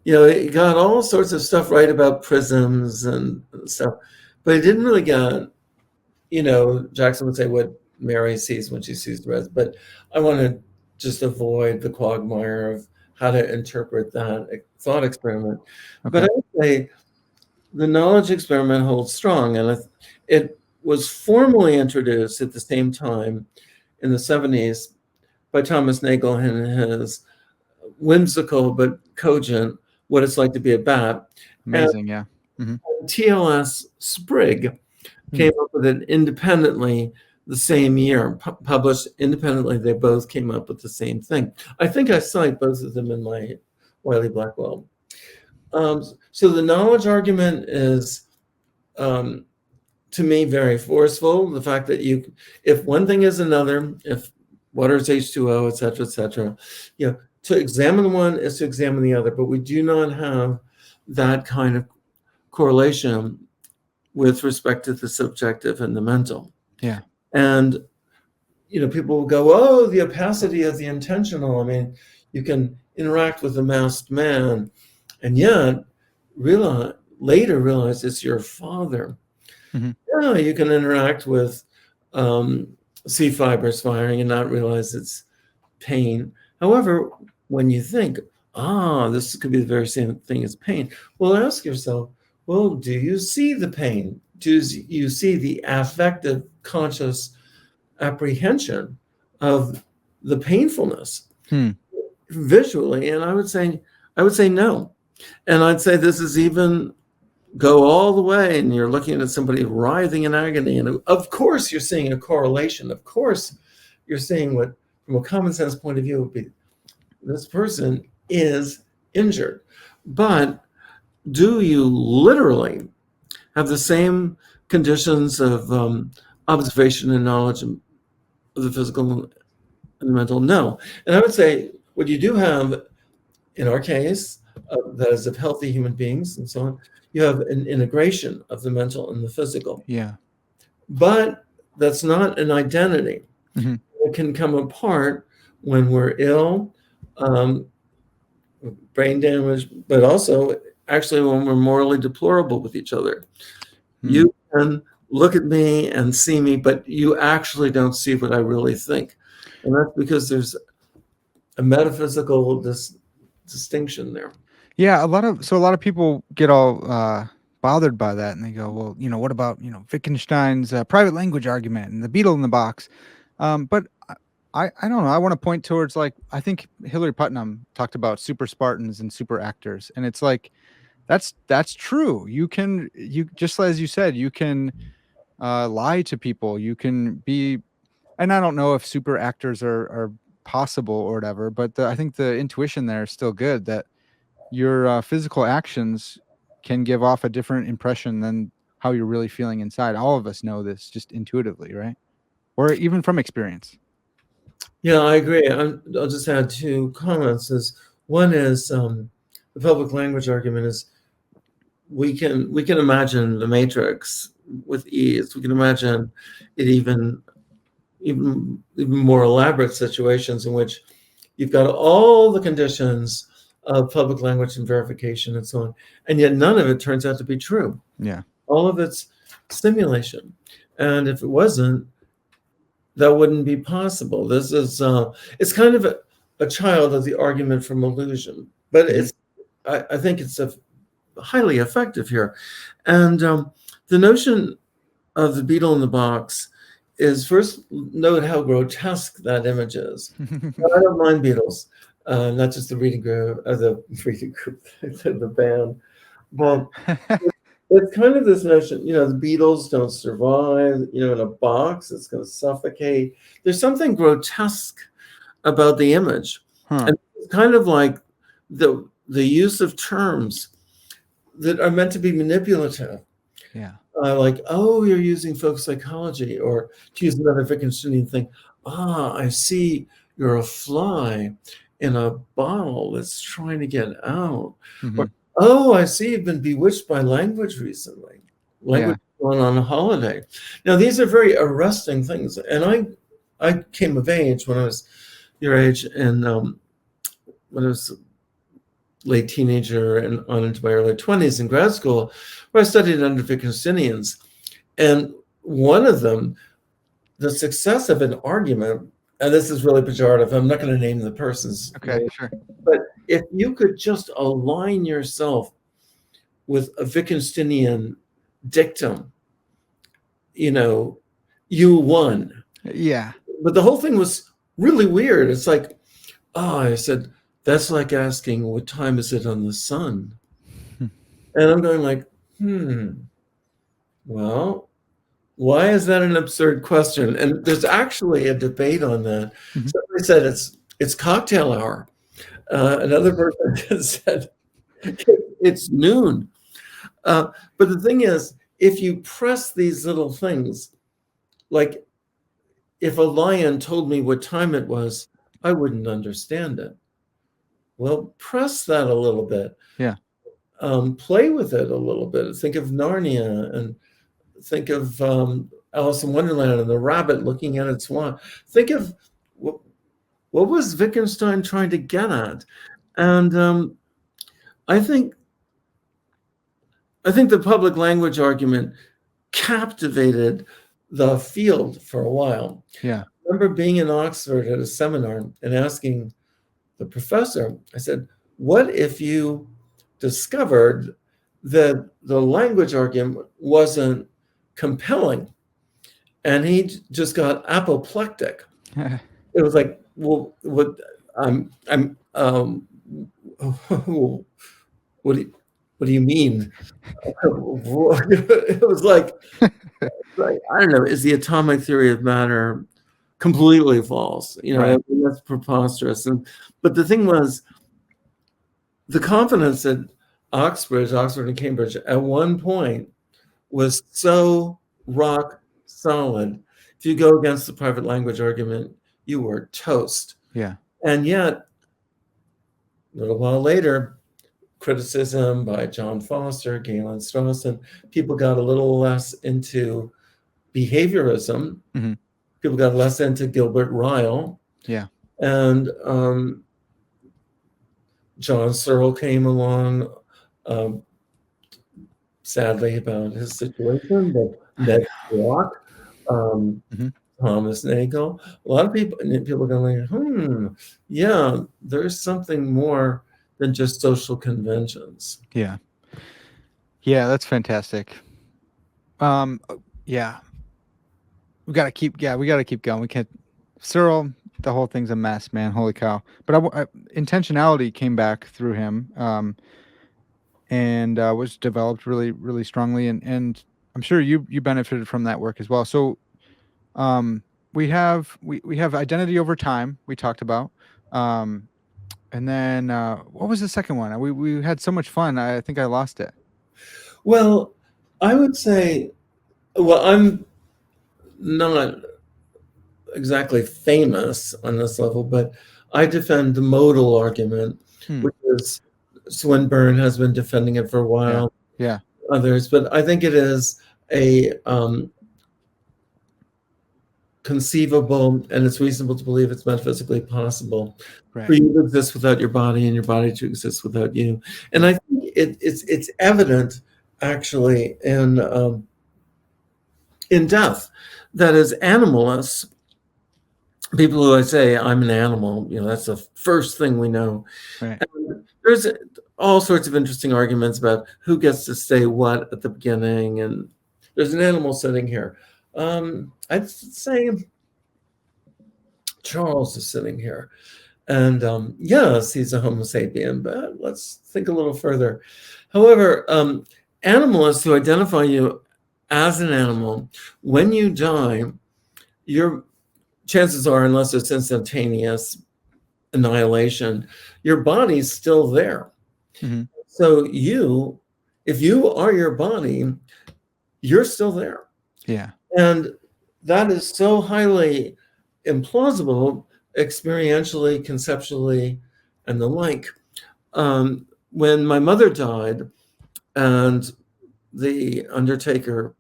He got all sorts of stuff right about prisms and stuff, but he didn't really get, Jackson would say what Mary sees when she sees the rest. But I wanted just avoid the quagmire of how to interpret that thought experiment. Okay. But I would say the knowledge experiment holds strong, and it was formally introduced at the same time in the 70s by Thomas Nagel and his whimsical but cogent What It's Like to Be a Bat. Amazing, yeah. TLS Sprigg came up with it independently the same year, published independently. They both came up with the same thing. I think I cite both of them in my Wiley Blackwell. So the knowledge argument is, to me, very forceful. The fact that if one thing is another, if water is H2O, et cetera, to examine one is to examine the other, but we do not have that kind of correlation with respect to the subjective and the mental. Yeah. And, people will go, oh, the opacity of the intentional. I mean, you can interact with a masked man and yet later realize it's your father. Yeah, you can interact with C fibers firing and not realize it's pain. However, when you think, this could be the very same thing as pain, well, ask yourself, well, do you see the pain? Do you see the affective, conscious apprehension of the painfulness visually? And I would say no. And I'd say this is even go all the way, and you're looking at somebody writhing in agony, and of course you're seeing a correlation. Of course you're seeing what, from a common sense point of view, would be this person is injured. But do you literally have the same conditions of observation and knowledge of the physical and the mental? No. And I would say what you do have, in our case, that is of healthy human beings and so on, you have an integration of the mental and the physical. Yeah. But that's not an identity. It can come apart when we're ill, brain damage, but also actually when we're morally deplorable with each other. You can look at me and see me, but you actually don't see what I really think. And that's because there's a metaphysical distinction there. Yeah, a lot of people get all bothered by that, and they go, well, what about Wittgenstein's private language argument and the beetle in the box? But I don't know. I want to point towards, like, I think Hilary Putnam talked about super Spartans and super actors, and it's like that's true. You just as you said, you can lie to people. You can be, and I don't know if super actors are possible or whatever, but I think the intuition there is still good, that your physical actions can give off a different impression than how you're really feeling inside. All of us know this just intuitively, right? Or even from experience. Yeah, I agree. I'll just add two comments. One is the public language argument is we can imagine the Matrix with ease. We can imagine it even more elaborate situations in which you've got all the conditions of public language and verification and so on, and yet none of it turns out to be true. Yeah. All of it's simulation. And if it wasn't, that wouldn't be possible. This is it's kind of a child of the argument from illusion, but I think it's highly effective here. And the notion of the beetle in the box is, first, note how grotesque that image is. I don't mind beetles, not just the reading group, the band, but it's kind of this notion, the beetles don't survive, in a box, it's going to suffocate. There's something grotesque about the image. And it's kind of like the use of terms that are meant to be manipulative. Yeah. Like, oh, you're using folk psychology, or to use another Wittgensteinian thing, I see you're a fly in a bottle that's trying to get out. Or, oh, I see you've been bewitched by language recently. Language going on a holiday. Now, these are very arresting things. And I came of age when I was your age, and when I was late teenager and on into my early 20s in grad school, where I studied under Wittgensteinians. And one of them, the success of an argument and this is really pejorative, I'm not going to name the person's name, Sure. but if you could just align yourself with a Wittgensteinian dictum, you won. Yeah. But the whole thing was really weird. It's like, I said, that's like asking, what time is it on the sun? And I'm going like, well, why is that an absurd question? And there's actually a debate on that. Somebody said it's cocktail hour. Another person said it's noon. But the thing is, if you press these little things, like if a lion told me what time it was, I wouldn't understand it. Well, press that a little bit. Yeah. Play with it a little bit. Think of Narnia and think of Alice in Wonderland and the rabbit looking at its wand. Think of what was Wittgenstein trying to get at? And I think the public language argument captivated the field for a while. Yeah. I remember being in Oxford at a seminar and asking the professor, I said, what if you discovered that the language argument wasn't compelling? And he just got apoplectic. It was like, well, what what do you mean? It was like, I don't know, is the atomic theory of matter completely false? Right. I mean, that's preposterous. But the thing was, the confidence at Oxford and Cambridge at one point was so rock solid. If you go against the private language argument, you were toast. Yeah. And yet, a little while later, criticism by John Foster, Galen Strauss, and people got a little less into behaviorism. People got less into Gilbert Ryle. Yeah. And John Searle came along, sadly, about his situation, but Ned Block, Thomas Nagel, a lot of people are going, yeah, there's something more than just social conventions. Yeah. Yeah, that's fantastic. Yeah. We got to keep going. We can't, Searle, the whole thing's a mess, man. Holy cow. But intentionality came back through him, and was developed really, really strongly. And I'm sure you benefited from that work as well. So, we have identity over time we talked about. And then what was the second one? We had so much fun. I think I lost it. Well, I would say, I'm not exactly famous on this level, but I defend the modal argument, which is Swinburne has been defending it for a while. Yeah. Others, but I think it is a conceivable, and it's reasonable to believe it's metaphysically possible for you to exist without your body and your body to exist without you. And I think it's evident actually in death. That is, animalists, people who I say I'm an animal, that's the first thing we know. Right. And there's all sorts of interesting arguments about who gets to say what at the beginning, and there's an animal sitting here. I'd say Charles is sitting here, and yes, he's a Homo sapien, but let's think a little further. However, animalists who identify you as an animal, when you die, your chances are, unless it's instantaneous annihilation, your body's still there. So if you are your body, you're still there. Yeah. And that is so highly implausible experientially, conceptually, and the like. When my mother died and the undertaker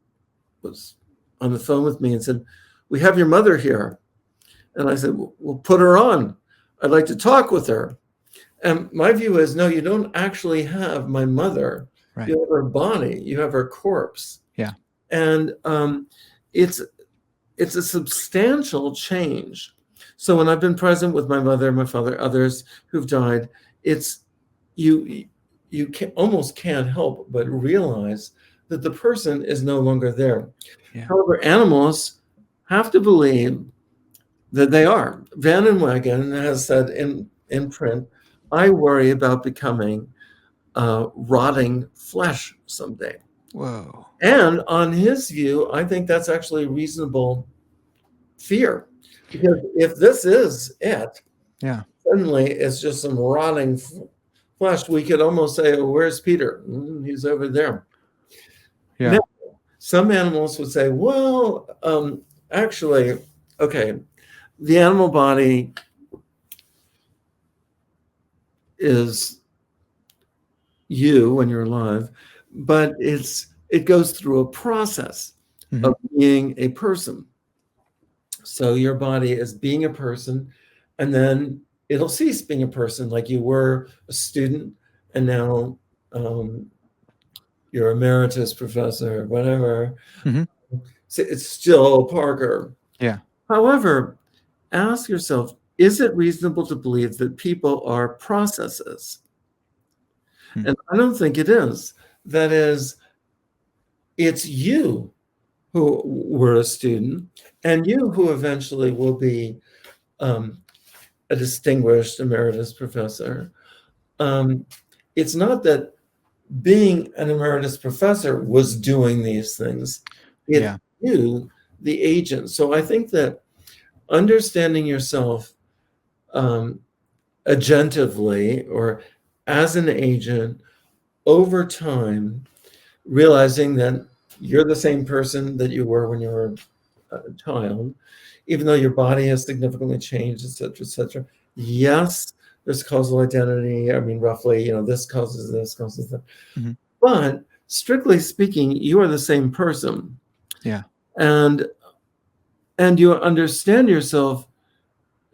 was on the phone with me and said, "We have your mother here." And I said, "We'll put her on. I'd like to talk with her." And my view is, no, you don't actually have my mother. Right. You have her body. You have her corpse. Yeah. And it's a substantial change. So when I've been present with my mother, my father, others who've died, it's you almost can't help but realize that the person is no longer there. Yeah. However, animals have to believe that they are. Van and Wagon has said in print, I worry about becoming rotting flesh someday. Whoa. And on his view, I think that's actually reasonable fear. Because if this is it, Yeah. suddenly it's just some rotting flesh. We could almost say, oh, where's Peter? He's over there. Yeah. Now, some animals would say, well, actually, okay, the animal body is you when you're alive, but it goes through a process of being a person. So your body is being a person, and then it'll cease being a person, like you were a student, and now you're emeritus professor, whatever. So it's still Parker. Yeah. However, ask yourself, is it reasonable to believe that people are processes? And I don't think it is. That is, it's you who were a student, and you who eventually will be a distinguished emeritus professor. It's not that being an emeritus professor was doing these things. It's you, the agent. So I think that understanding yourself agentively or as an agent over time, realizing that you're the same person that you were when you were a child, even though your body has significantly changed, et cetera, et cetera. Yes, there's causal identity. I mean, roughly, this causes that. But strictly speaking, you are the same person. Yeah. And you understand yourself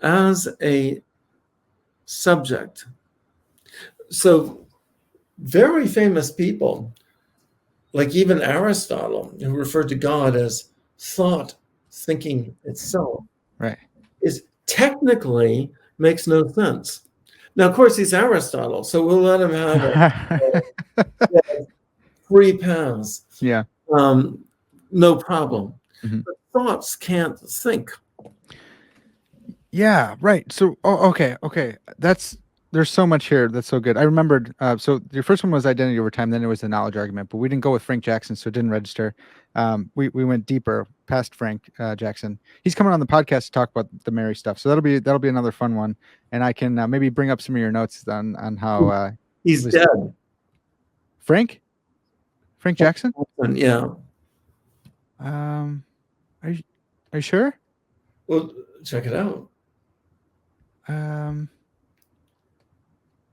as a subject. So very famous people, like even Aristotle, who referred to God as thought thinking itself, Right. is technically makes no sense. Now, of course, he's Aristotle, so we'll let him have a free pass. Yeah. No problem. But thoughts can't think. Yeah, right. So, okay. There's so much here that's so good. I remembered. So your first one was identity over time. Then it was the knowledge argument, but we didn't go with Frank Jackson, so it didn't register. We went deeper past Frank Jackson. He's coming on the podcast to talk about the Mary stuff. So that'll be another fun one, and I can maybe bring up some of your notes on how he's dead. Frank Jackson. Yeah. Are you sure? Well, check it out.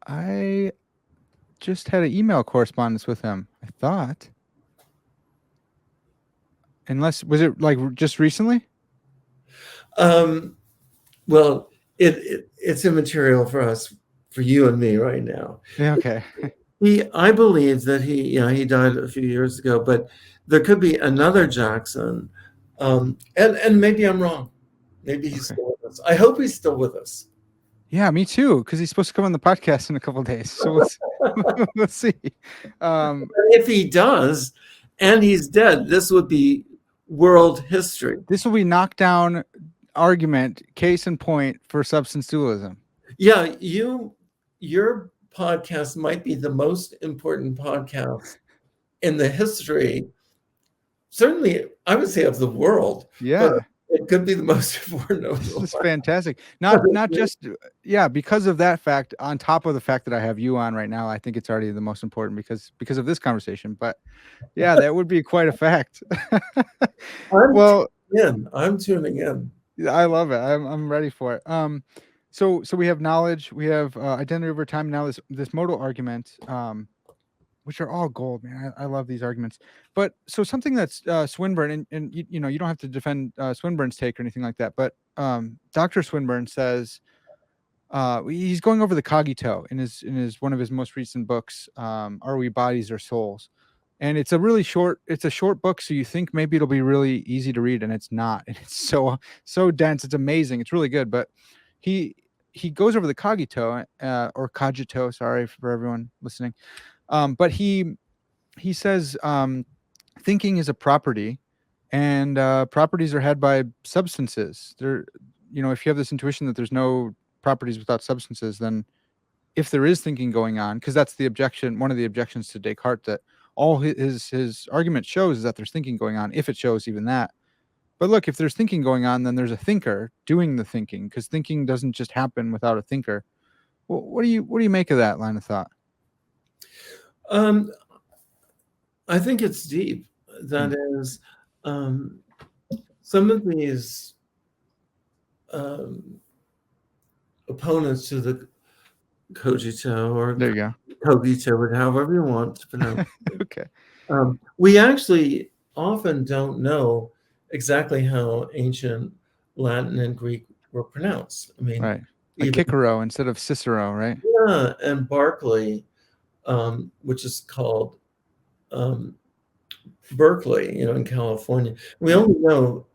I just had an email correspondence with him, I thought. Unless, was it like just recently? Well, it's immaterial for us, for you and me right now. Yeah, okay. I believe that he died a few years ago, but there could be another Jackson. And maybe I'm wrong. Maybe he's still with us. I hope he's still with us. Yeah, me too, because he's supposed to come on the podcast in a couple of days. So let's see. If he does, and he's dead, this would be world history. This will be knockdown argument, case in point for substance dualism. Yeah, your podcast might be the most important podcast in the history, certainly, I would say, of the world. Yeah. But it could be the most important of this is fantastic. Not just because of that fact, on top of the fact that I have you on right now, I think it's already the most important because of this conversation. But yeah, that would be quite a fact. I'm tuning in. I love it. I'm ready for it. So we have knowledge, we have identity over time. Now this modal argument, which are all gold, man. I love these arguments. But so something that's Swinburne, and you don't have to defend Swinburne's take or anything like that. But Dr. Swinburne says he's going over the cogito in his one of his most recent books, Are We Bodies or Souls? And it's a short book, so you think maybe it'll be really easy to read, and it's not. And it's so dense. It's amazing. It's really good. But he goes over the cogito, or cogito, sorry for everyone listening. But he says thinking is a property, and properties are had by substances. There, if you have this intuition that there's no properties without substances, then if there is thinking going on, because that's the objection, one of the objections to Descartes, that all his argument shows is that there's thinking going on, if it shows even that. But look, if there's thinking going on, then there's a thinker doing the thinking, because thinking doesn't just happen without a thinker. Well, what do you make of that line of thought? I think it's deep. That is, some of these opponents to the cogito, or There you go. cogito, or however you want to pronounce it. Okay. We actually often don't know exactly how ancient Latin and Greek were pronounced. I mean, Right. Like Cicero instead of Cicero, right? Yeah, and Berkeley, which is called Berkeley, in California. We only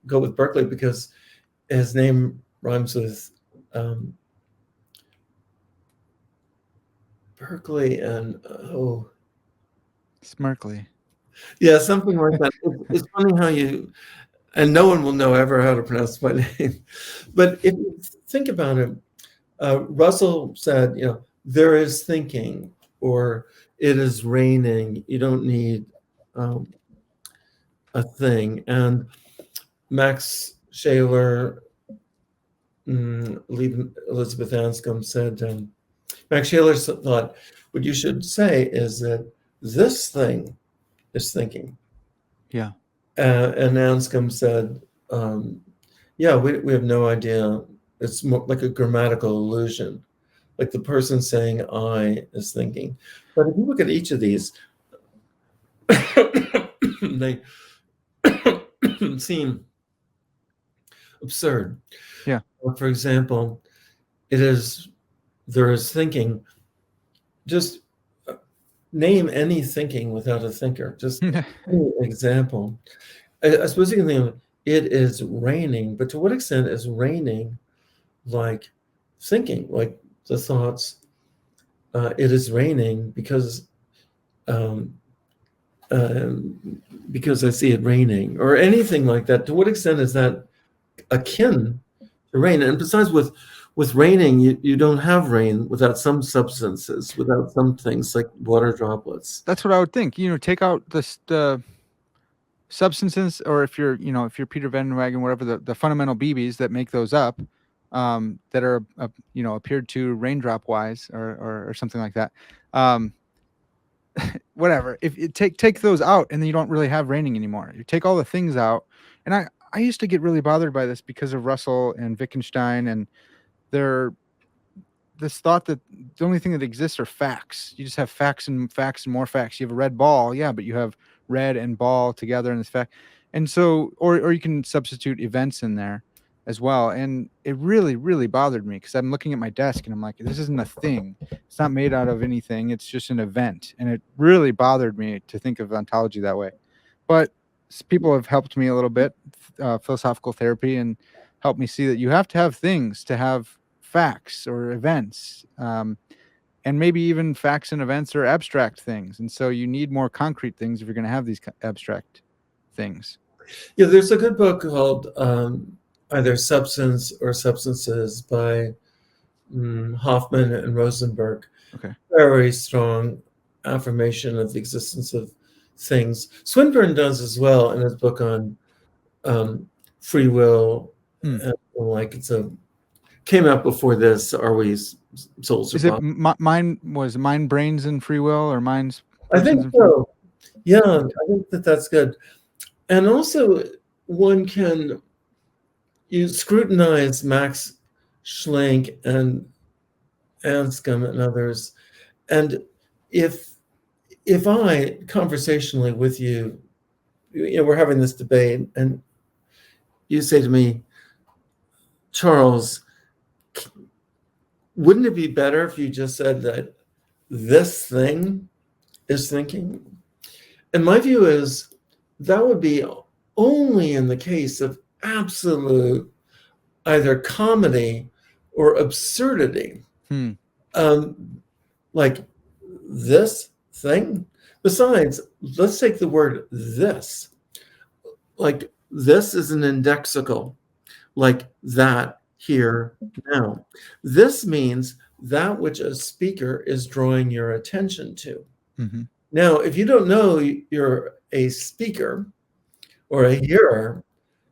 go with Berkeley because his name rhymes with Berkeley and Smirkly. Yeah, something like that. It's funny how and no one will know ever how to pronounce my name. But if you think about it, Russell said, there is thinking, or it is raining. You don't need a thing. And Max Shaler, Elizabeth Anscombe said, Max Shaler thought, what you should say is that this thing is thinking. Yeah. And Anscombe said, yeah, we have no idea. It's more like a grammatical illusion. Like the person saying I is thinking. But if you look at each of these, they seem absurd. Yeah. For example, there is thinking. Just name any thinking without a thinker. Just any example. I suppose you can think of it is raining, but to what extent is raining like thinking, like the thoughts, it is raining because I see it raining, or anything like that. To what extent is that akin to rain? And besides, with raining, you don't have rain without some substances, without some things like water droplets. That's what I would think. Take out the substances, or if you're Peter Van Wagen, whatever, the fundamental BBs that make those up, that are appeared to raindrop wise, or something like that. Whatever. If you take those out, and then you don't really have raining anymore. You take all the things out, and I used to get really bothered by this because of Russell and Wittgenstein, and this thought that the only thing that exists are facts. You just have facts and more facts. You have a red ball, yeah, but you have red and ball together in this fact. And so, or you can substitute events in there as well. And it really, really bothered me, because I'm looking at my desk and I'm like, this isn't a thing. It's not made out of anything. It's just an event. And it really bothered me to think of ontology that way. But people have helped me a little bit, philosophical therapy, and helped me see that you have to have things to have facts or events, and maybe even facts and events are abstract things, and so you need more concrete things if you're going to have these abstract things. Yeah, there's a good book called either Substance or Substances by Hoffman and Rosenberg. Okay. Very strong affirmation of the existence of things. Swinburne does as well in his book on free will. Like came out before this. Are we souls? Is it mind, brains, and free will, or minds? I think so. Yeah, I think that's good. And also, you scrutinize Max Schlenk and Anscombe and others, and if I conversationally with you, we're having this debate, and you say to me, Charles, wouldn't it be better if you just said that this thing is thinking? And my view is that would be only in the case of absolute either comedy or absurdity. Like this thing. Besides, let's take the word this. Like this is an indexical, like that, here, now. This means that which a speaker is drawing your attention to. Now, if you don't know you're a speaker or a hearer,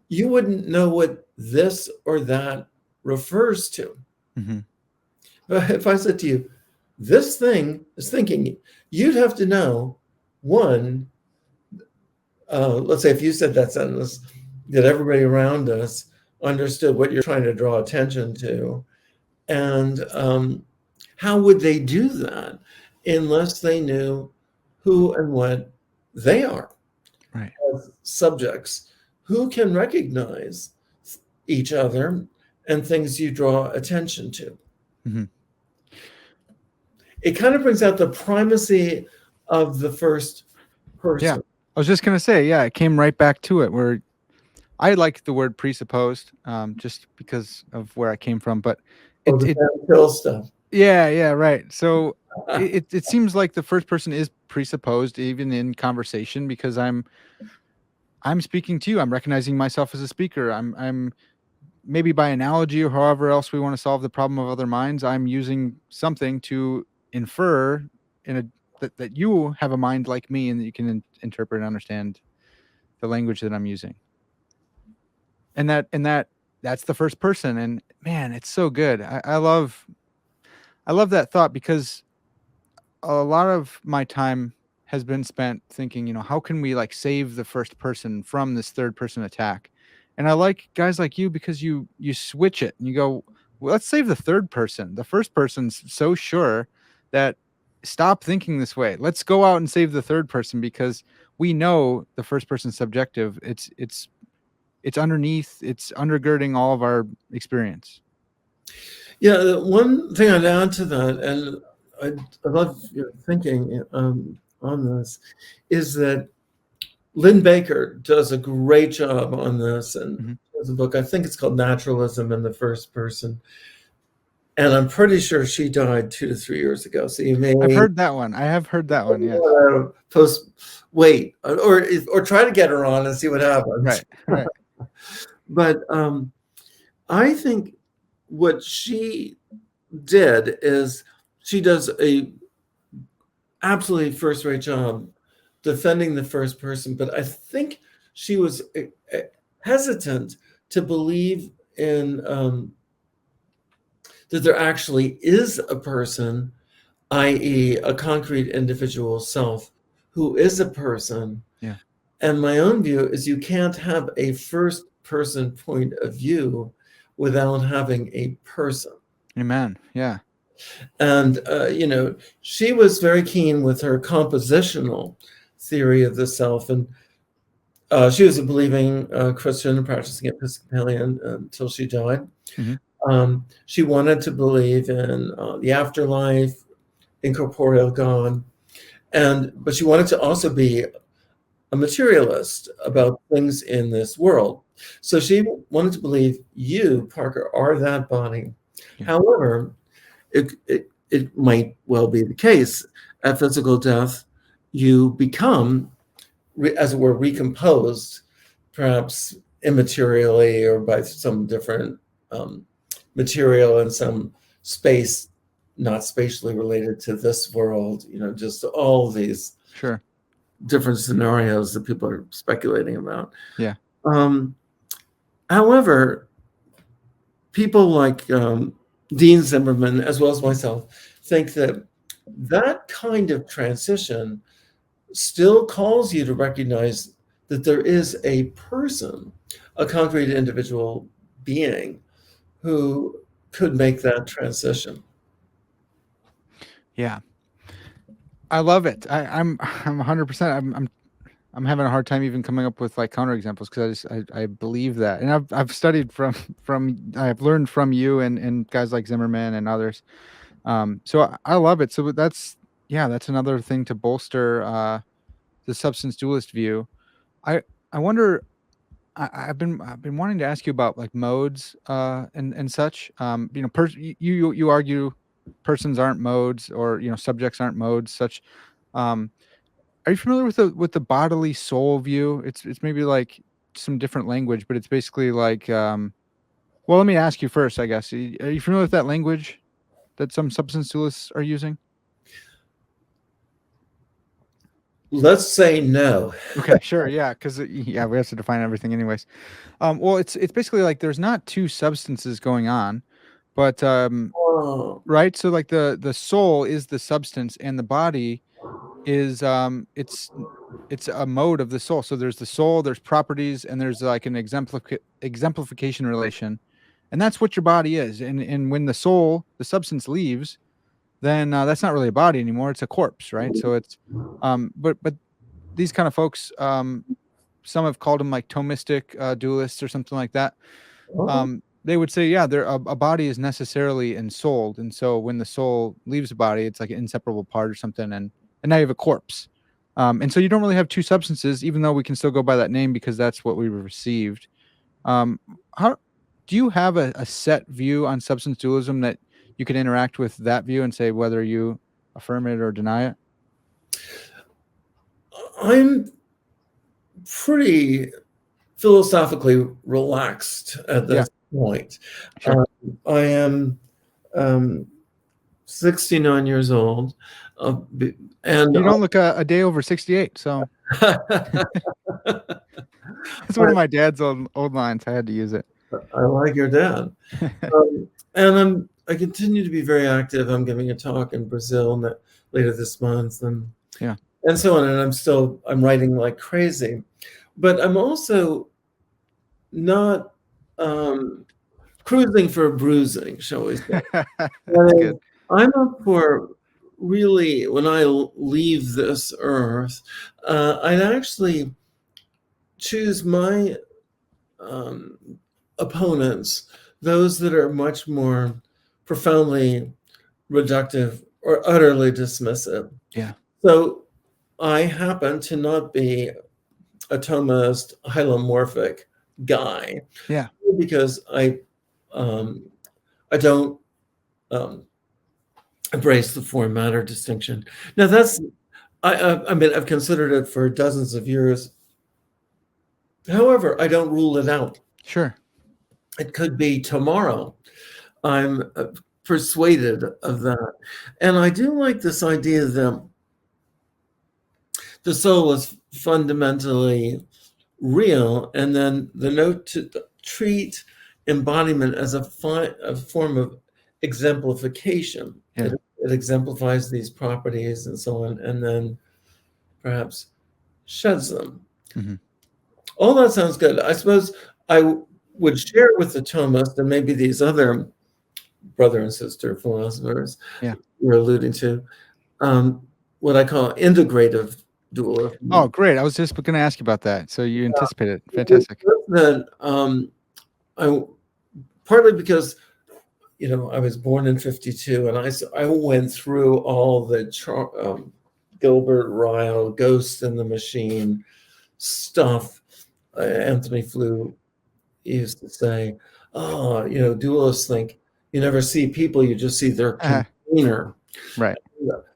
you wouldn't know what this or that refers to. But if I said to you, this thing is thinking, you'd have to know, one, let's say if you said that sentence, that everybody around us understood what you're trying to draw attention to. And how would they do that unless they knew who and what they are? Right. As subjects who can recognize each other and things you draw attention to. It kind of brings out the primacy of the first person. Yeah, I was just going to say, it came right back to it, where I like the word presupposed, just because of where I came from, but the stuff. Yeah, right. So it seems like the first person is presupposed even in conversation, because I'm speaking to you. I'm recognizing myself as a speaker. I'm maybe by analogy or however else we want to solve the problem of other minds, I'm using something to infer that you have a mind like me, and that you can interpret and understand the language that I'm using. And that's the first person. And man, it's so good. I love that thought, because a lot of my time has been spent thinking, how can we like save the first person from this third person attack? And I like guys like you, because you switch it and you go, well, let's save the third person. The first person's so sure that stop thinking this way. Let's go out and save the third person, because we know the first person's subjective. It's underneath, it's undergirding all of our experience. Yeah, one thing I'd add to that, and I love your thinking on this, is that Lynn Baker does a great job on this, and there's a book, I think it's called Naturalism in the First Person, and I'm pretty sure she died 2 to 3 years ago. So you may I've heard that one. I have heard that one. Yeah. Wait, or try to get her on and see what happens. Right. But I think what she did is she does a absolutely first-rate job defending the first person, but I think she was hesitant to believe in that there actually is a person, i.e. a concrete individual self who is a person. Yeah. And my own view is you can't have a first person point of view without having a person. Amen. Yeah. And, she was very keen with her compositional theory of the self. And she was a believing Christian and practicing Episcopalian until she died. She wanted to believe in the afterlife, incorporeal God. But she wanted to also be a materialist about things in this world. So she wanted to believe you, Parker, are that body. Yeah. However, it might well be the case at physical death, you become, as it were, recomposed, perhaps immaterially or by some different material in some space, not spatially related to this world, just all these different scenarios that people are speculating about. Yeah. However, people like Dean Zimmerman, as well as myself, think that kind of transition still calls you to recognize that there is a person, a concrete individual being who could make that transition. Yeah. I love it. I'm 100%. I'm having a hard time even coming up with like counterexamples, because I believe that, and I've studied from I've learned from you and guys like Zimmerman and others. So I love it. So that's another thing to bolster the substance dualist view, I wonder. I've been wanting to ask you about like modes and such. You argue persons aren't modes, or subjects aren't modes. Such. Are you familiar with the bodily soul view? It's maybe like some different language, but it's basically like. Well, let me ask you first, I guess. Are you familiar with that language that some substance dualists are using? Let's say no. Okay, sure, yeah, because we have to define everything, anyways. Well, it's basically like there's not two substances going on, but Oh, right. So like the soul is the substance, and the body is it's a mode of the soul. So there's the soul, there's properties, and there's like an exemplification relation, and that's what your body is. And when the soul, the substance, leaves, then that's not really a body anymore. It's a corpse, right? So it's but these kind of folks, some have called them like Thomistic dualists or something like that. They would say, yeah, a body is necessarily ensouled, and so when the soul leaves the body, it's like an inseparable part or something, and now you have a corpse. And so you don't really have two substances, even though we can still go by that name because that's what we received. How do you have a set view on substance dualism that you could interact with that view and say whether you affirm it or deny it? I'm pretty philosophically relaxed at this point. Sure. I am 69 years old, and You don't look a day over 68, so it's one of my dad's old lines. I had to use it. I like your dad. And I continue to be very active. I'm giving a talk in Brazil later this month, and so on. And I'm writing like crazy, but I'm also not cruising for bruising, shall we say. That's good. I'm up for really, when I leave this earth, I'd actually choose my opponents, those that are much more profoundly reductive or utterly dismissive. Yeah. So I happen to not be a Thomist, hylomorphic guy. Yeah. Because I don't embrace the form matter distinction. Now I mean, I've considered it for dozens of years. However, I don't rule it out. Sure. It could be tomorrow. I'm persuaded of that. And I do like this idea that the soul is fundamentally real, and then the note to treat embodiment as a form of exemplification. Yeah. It exemplifies these properties and so on, and then perhaps sheds them. Mm-hmm. All that sounds good. I suppose I would share with the Thomist and maybe these other brother and sister philosophers we're alluding to, what I call integrative dualism. Oh, great. I was just going to ask you about that. So you anticipated. Fantastic. That partly because I was born in 1952, and I went through all the Gilbert Ryle Ghost in the Machine stuff. Anthony Flew used to say, dualists think you never see people, you just see their container. Right.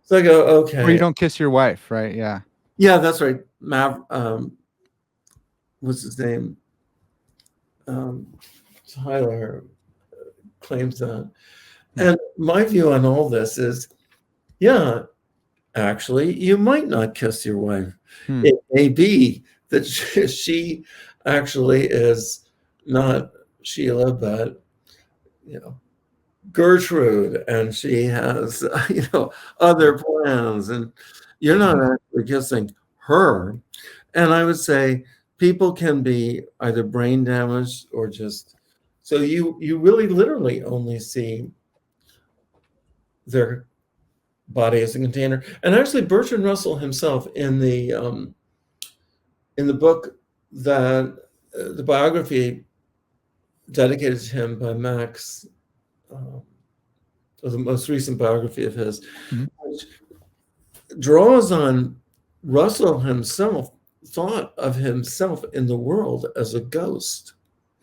So I go, okay. Or you don't kiss your wife, right? Yeah. Yeah, that's right. What's his name? Tyler claims that. And my view on all this is, actually, you might not kiss your wife. It may be that she actually is not Sheila, but Gertrude, and she has other plans, and you're not actually kissing her. And I would say people can be either brain damaged or just, so you really literally only see their body as a container. And actually Bertrand Russell himself, in the book that the biography dedicated to him by Max, the most recent biography of his, which draws on Russell himself thought of himself in the world as a ghost.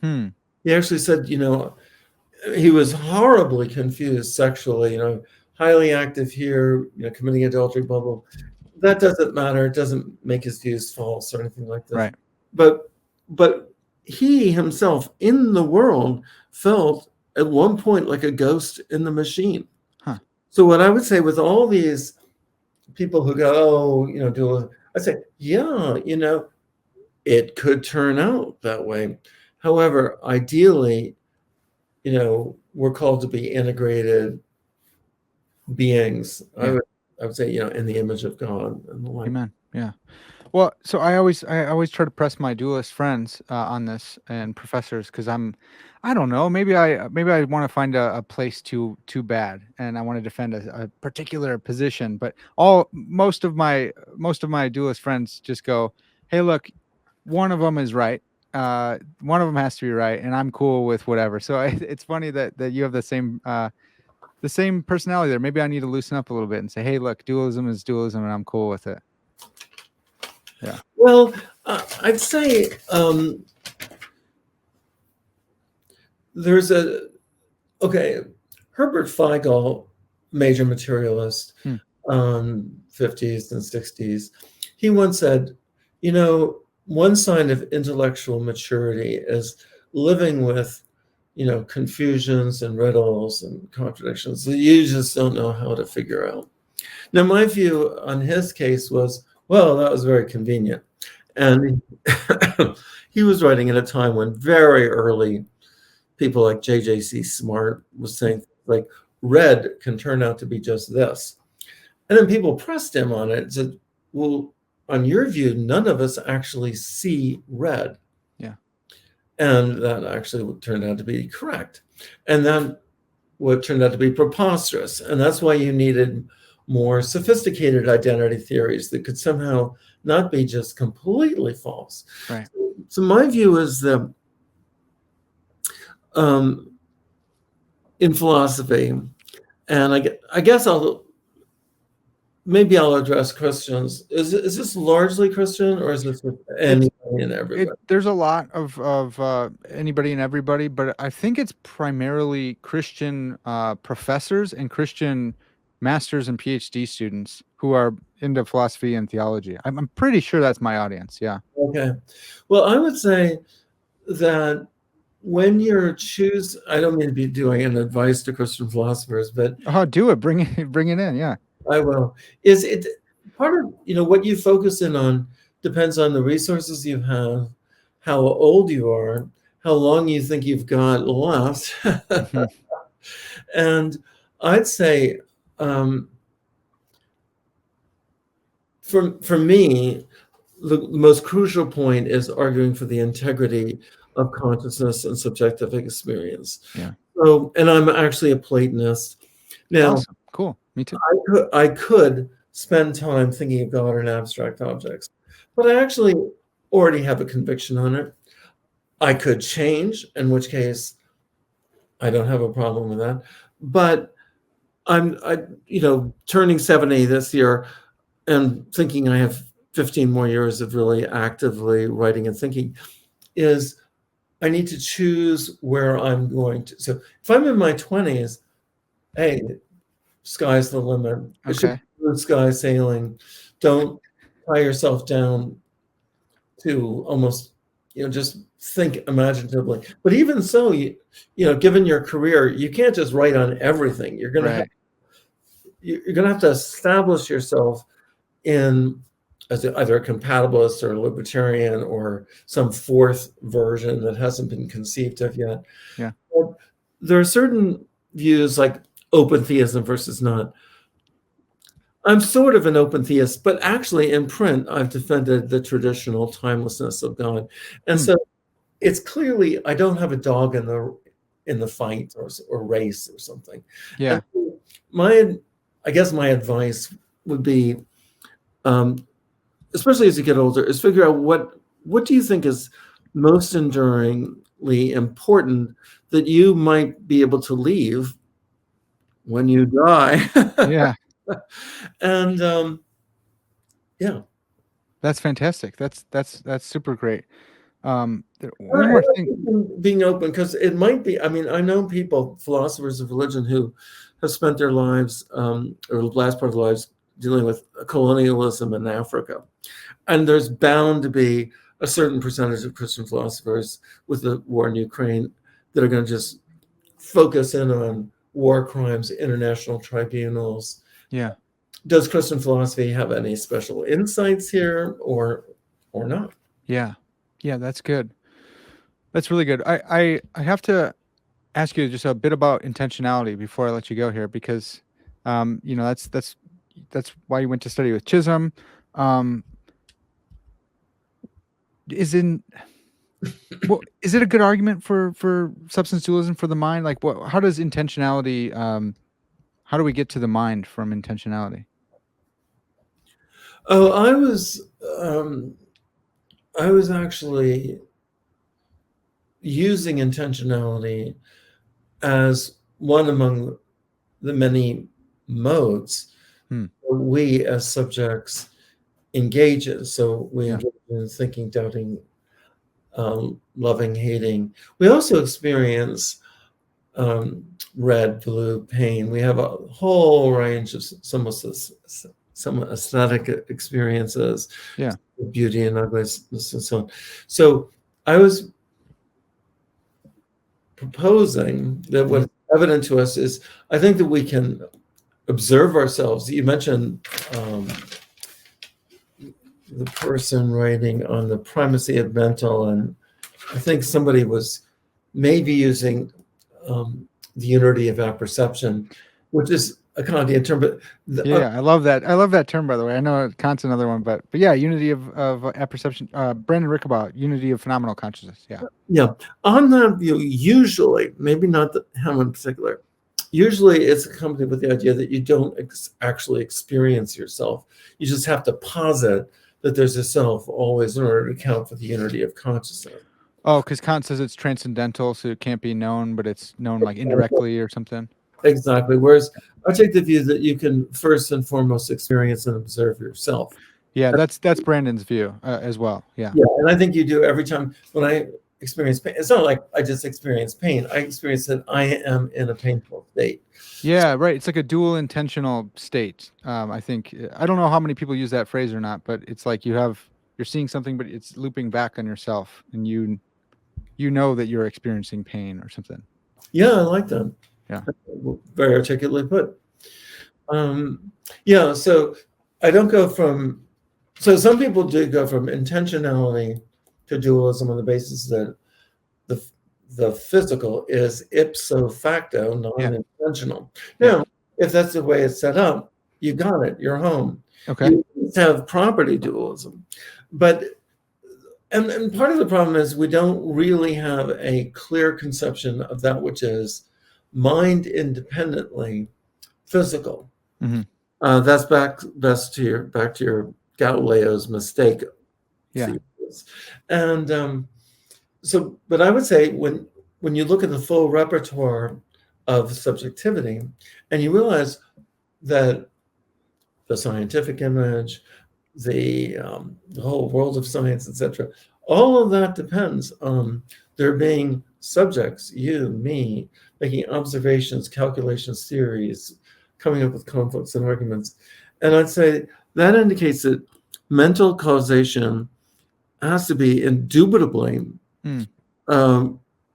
He actually said, he was horribly confused sexually, highly active here, committing adultery, blah, blah. That doesn't matter. It doesn't make his views false or anything like this. Right. But he himself in the world felt at one point like a ghost in the machine. Huh. So what I would say with all these people who go, I'd say, yeah, it could turn out that way. However, ideally, we're called to be integrated beings. Yeah. I would say, in the image of God and the like. Amen. Yeah. Well, so I always try to press my dualist friends on this and professors, because I don't know, maybe I want to find a place too bad, and I want to defend a particular position, but most of my dualist friends just go, hey, look, one of them is right, one of them has to be right, and I'm cool with whatever. So it's funny that you have the same personality there. Maybe I need to loosen up a little bit and say, hey, look, dualism is dualism, and I'm cool with it. Yeah. Well, I'd say there's Herbert Feigl, major materialist, 50s and 60s. He once said, one sign of intellectual maturity is living with, confusions and riddles and contradictions that you just don't know how to figure out. Now, my view on his case was, well, that was very convenient. And he was writing at a time when very early people like J.J.C. Smart was saying, like, red can turn out to be just this. And then people pressed him on it and said, well, on your view, none of us actually see red. Yeah. And that actually turned out to be correct. And then what turned out to be preposterous. And that's why you needed more sophisticated identity theories that could somehow not be just completely false. Right. So my view is that in philosophy, and I guess I'll address Christians. Is this largely Christian, or is this anybody and everybody? There's a lot of anybody and everybody, but I think it's primarily Christian professors and Christian masters and PhD students who are into philosophy and theology. I'm pretty sure that's my audience. Yeah. Okay. Well, I would say that when you're I don't mean to be doing an advice to Christian philosophers, but do it. Bring it in. Yeah. I will. Is it part of what you focus in on depends on the resources you have, how old you are, how long you think you've got left, and I'd say for me, the most crucial point is arguing for the integrity of consciousness and subjective experience. Yeah. So, and I'm actually a Platonist. Now, awesome. Cool. Me too. I could spend time thinking of God and abstract objects, but I actually already have a conviction on it. I could change, in which case I don't have a problem with that. But I'm turning 70 this year and thinking I have 15 more years of really actively writing and thinking, is I need to choose where I'm going to. So if I'm in my 20s, hey, sky's the limit. Okay. It should be blue sky sailing. Don't tie yourself down to almost, just think imaginatively. But even so, given your career, you can't just write on everything. You're gonna have to establish yourself in as either a compatibilist or a libertarian or some fourth version that hasn't been conceived of yet. Yeah. But there are certain views like open theism versus not. I'm sort of an open theist, but actually in print, I've defended the traditional timelessness of God. And so it's clearly, I don't have a dog in the fight or race or something. Yeah. And I guess my advice would be, especially as you get older, is figure out what do you think is most enduringly important that you might be able to leave when you die. Yeah. And yeah. That's fantastic. That's super great. One I more like thing. being open, because it might be, I mean, I know people, philosophers of religion, who have spent their lives, or the last part of their lives, dealing with colonialism in Africa. And there's bound to be a certain percentage of Christian philosophers with the war in Ukraine that are going to just focus in on war crimes, international tribunals. Yeah. Does Christian philosophy have any special insights here, or not? Yeah. Yeah, that's good. That's really good. I have to ask you just a bit about intentionality before I let you go here, because that's why you went to study with Chisholm. Is in Well, is it a good argument for substance dualism for the mind? Like, how does intentionality? How do we get to the mind from intentionality? Oh, I was actually using intentionality as one among the many modes we as subjects engage in. So we Yeah. engage in thinking, doubting, loving, hating. We also experience red, blue, pain. We have a whole range of some aesthetic experiences, Yeah. beauty and ugliness and so on. So I was proposing that what's evident to us is, I think that we can observe ourselves. You mentioned the person writing on the primacy of mental, and I think somebody was maybe using the unity of apperception, which is a Kantian term, but Yeah, I love that. I love that term, by the way. I know Kant's another one, but yeah, unity of apperception. Brandon Rickabaugh, unity of phenomenal consciousness. Yeah. yeah, on that view, usually, maybe not him in particular, usually it's accompanied with the idea that you don't actually experience yourself. You just have to posit that there's a self always in order to account for the unity of consciousness. Oh, because Kant says it's transcendental, so it can't be known, but it's known like indirectly or something. Exactly. Whereas I take the view that you can first and foremost experience and observe yourself. Yeah, that's Brandon's view as well. Yeah. Yeah, and I think you do every time when I experience pain. It's not like I just experience pain. I experience that I am in a painful state. Yeah, right. It's like a dual intentional state. I think I don't know how many people use that phrase or not, but it's like you're seeing something, but it's looping back on yourself, and you know that you're experiencing pain or something. Yeah, I like that. Yeah. Very articulately put. Yeah, so I don't go from, so some people do go from intentionality to dualism on the basis that the physical is ipso facto non-intentional. Now, if that's the way it's set up, you got it, you're home. Okay. You have property dualism. But and part of the problem is we don't really have a clear conception of that which is mind independently physical. That's back to your Galileo's mistake. Yeah. And so, but I would say when you look at the full repertoire of subjectivity, and you realize that the scientific image, the whole world of science, etc., all of that depends on there being subjects, you, me, making observations, calculations, theories, coming up with conflicts and arguments. And I'd say that indicates that mental causation has to be indubitably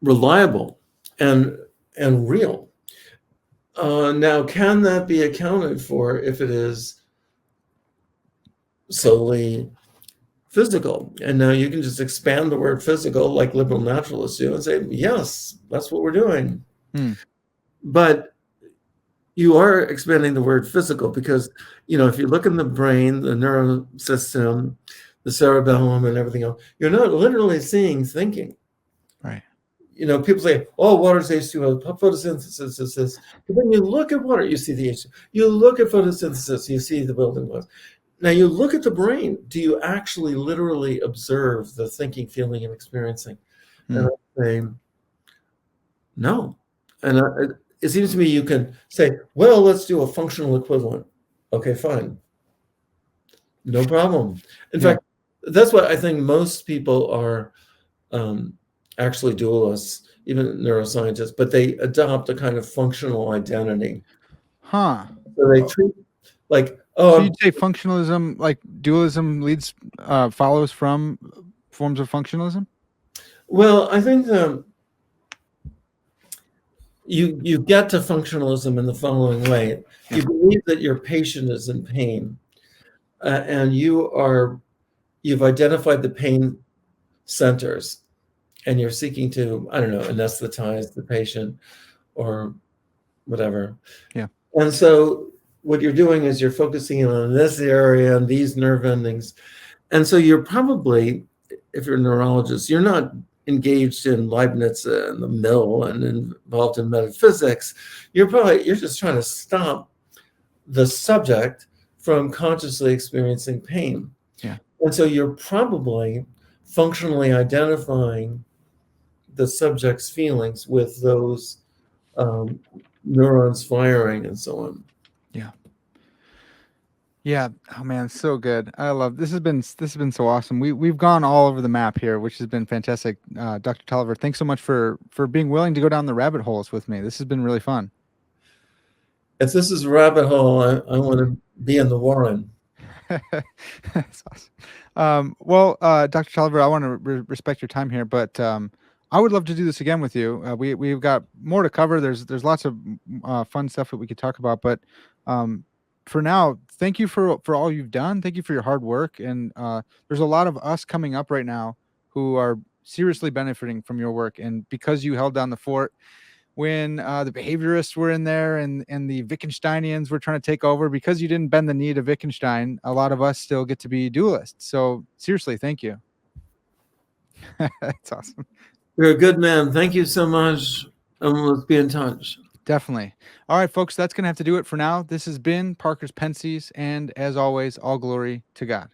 reliable and real. Now, can that be accounted for if it is solely physical? And now you can just expand the word physical like liberal naturalists do and say, yes, that's what we're doing. But you are expanding the word physical because, if you look in the brain, the nervous system, the cerebellum and everything else, you're not literally seeing thinking. Right. People say, oh, water's H2O, photosynthesis is this. But then you look at water, you see the H2O. You look at photosynthesis, you see the building blocks. Now you look at the brain, do you actually literally observe the thinking, feeling, and experiencing? And I say, no. And it seems to me you can say, well, let's do a functional equivalent. Okay, fine. No problem. In fact, that's what I think most people are actually dualists, even neuroscientists, but they adopt a kind of functional identity. Huh. So they treat like, So oh, you'd say functionalism, like dualism, follows from forms of functionalism? well, I think you get to functionalism in the following way. Yeah. You believe that your patient is in pain, and you've identified the pain centers, and you're seeking to, I don't know, anesthetize the patient or whatever. Yeah. And so what you're doing is you're focusing on this area and these nerve endings. And so you're probably, if you're a neurologist, you're not engaged in Leibniz and the mill and involved in metaphysics. You're just trying to stop the subject from consciously experiencing pain. Yeah. And so you're probably functionally identifying the subject's feelings with those neurons firing and so on. Yeah. Yeah. Oh man, so good. I love this has been so awesome. We've gone all over the map here, which has been fantastic. Dr. Taliaferro, thanks so much for being willing to go down the rabbit holes with me. This has been really fun. If this is a rabbit hole, I want to be in the Warren. That's awesome. Well, Dr. Taliaferro, I want to respect your time here, but I would love to do this again with you. We've got more to cover. There's lots of fun stuff that we could talk about, but for now, thank you for all you've done. Thank you for your hard work. And there's a lot of us coming up right now who are seriously benefiting from your work. And because you held down the fort when the behaviorists were in there and the Wittgensteinians were trying to take over, because you didn't bend the knee to Wittgenstein, a lot of us still get to be dualists. So seriously, thank you. That's awesome. You're a good man. Thank you so much. And let's be in touch. Definitely. All right, folks, that's going to have to do it for now. This has been Parker's Pensées, and as always, all glory to God.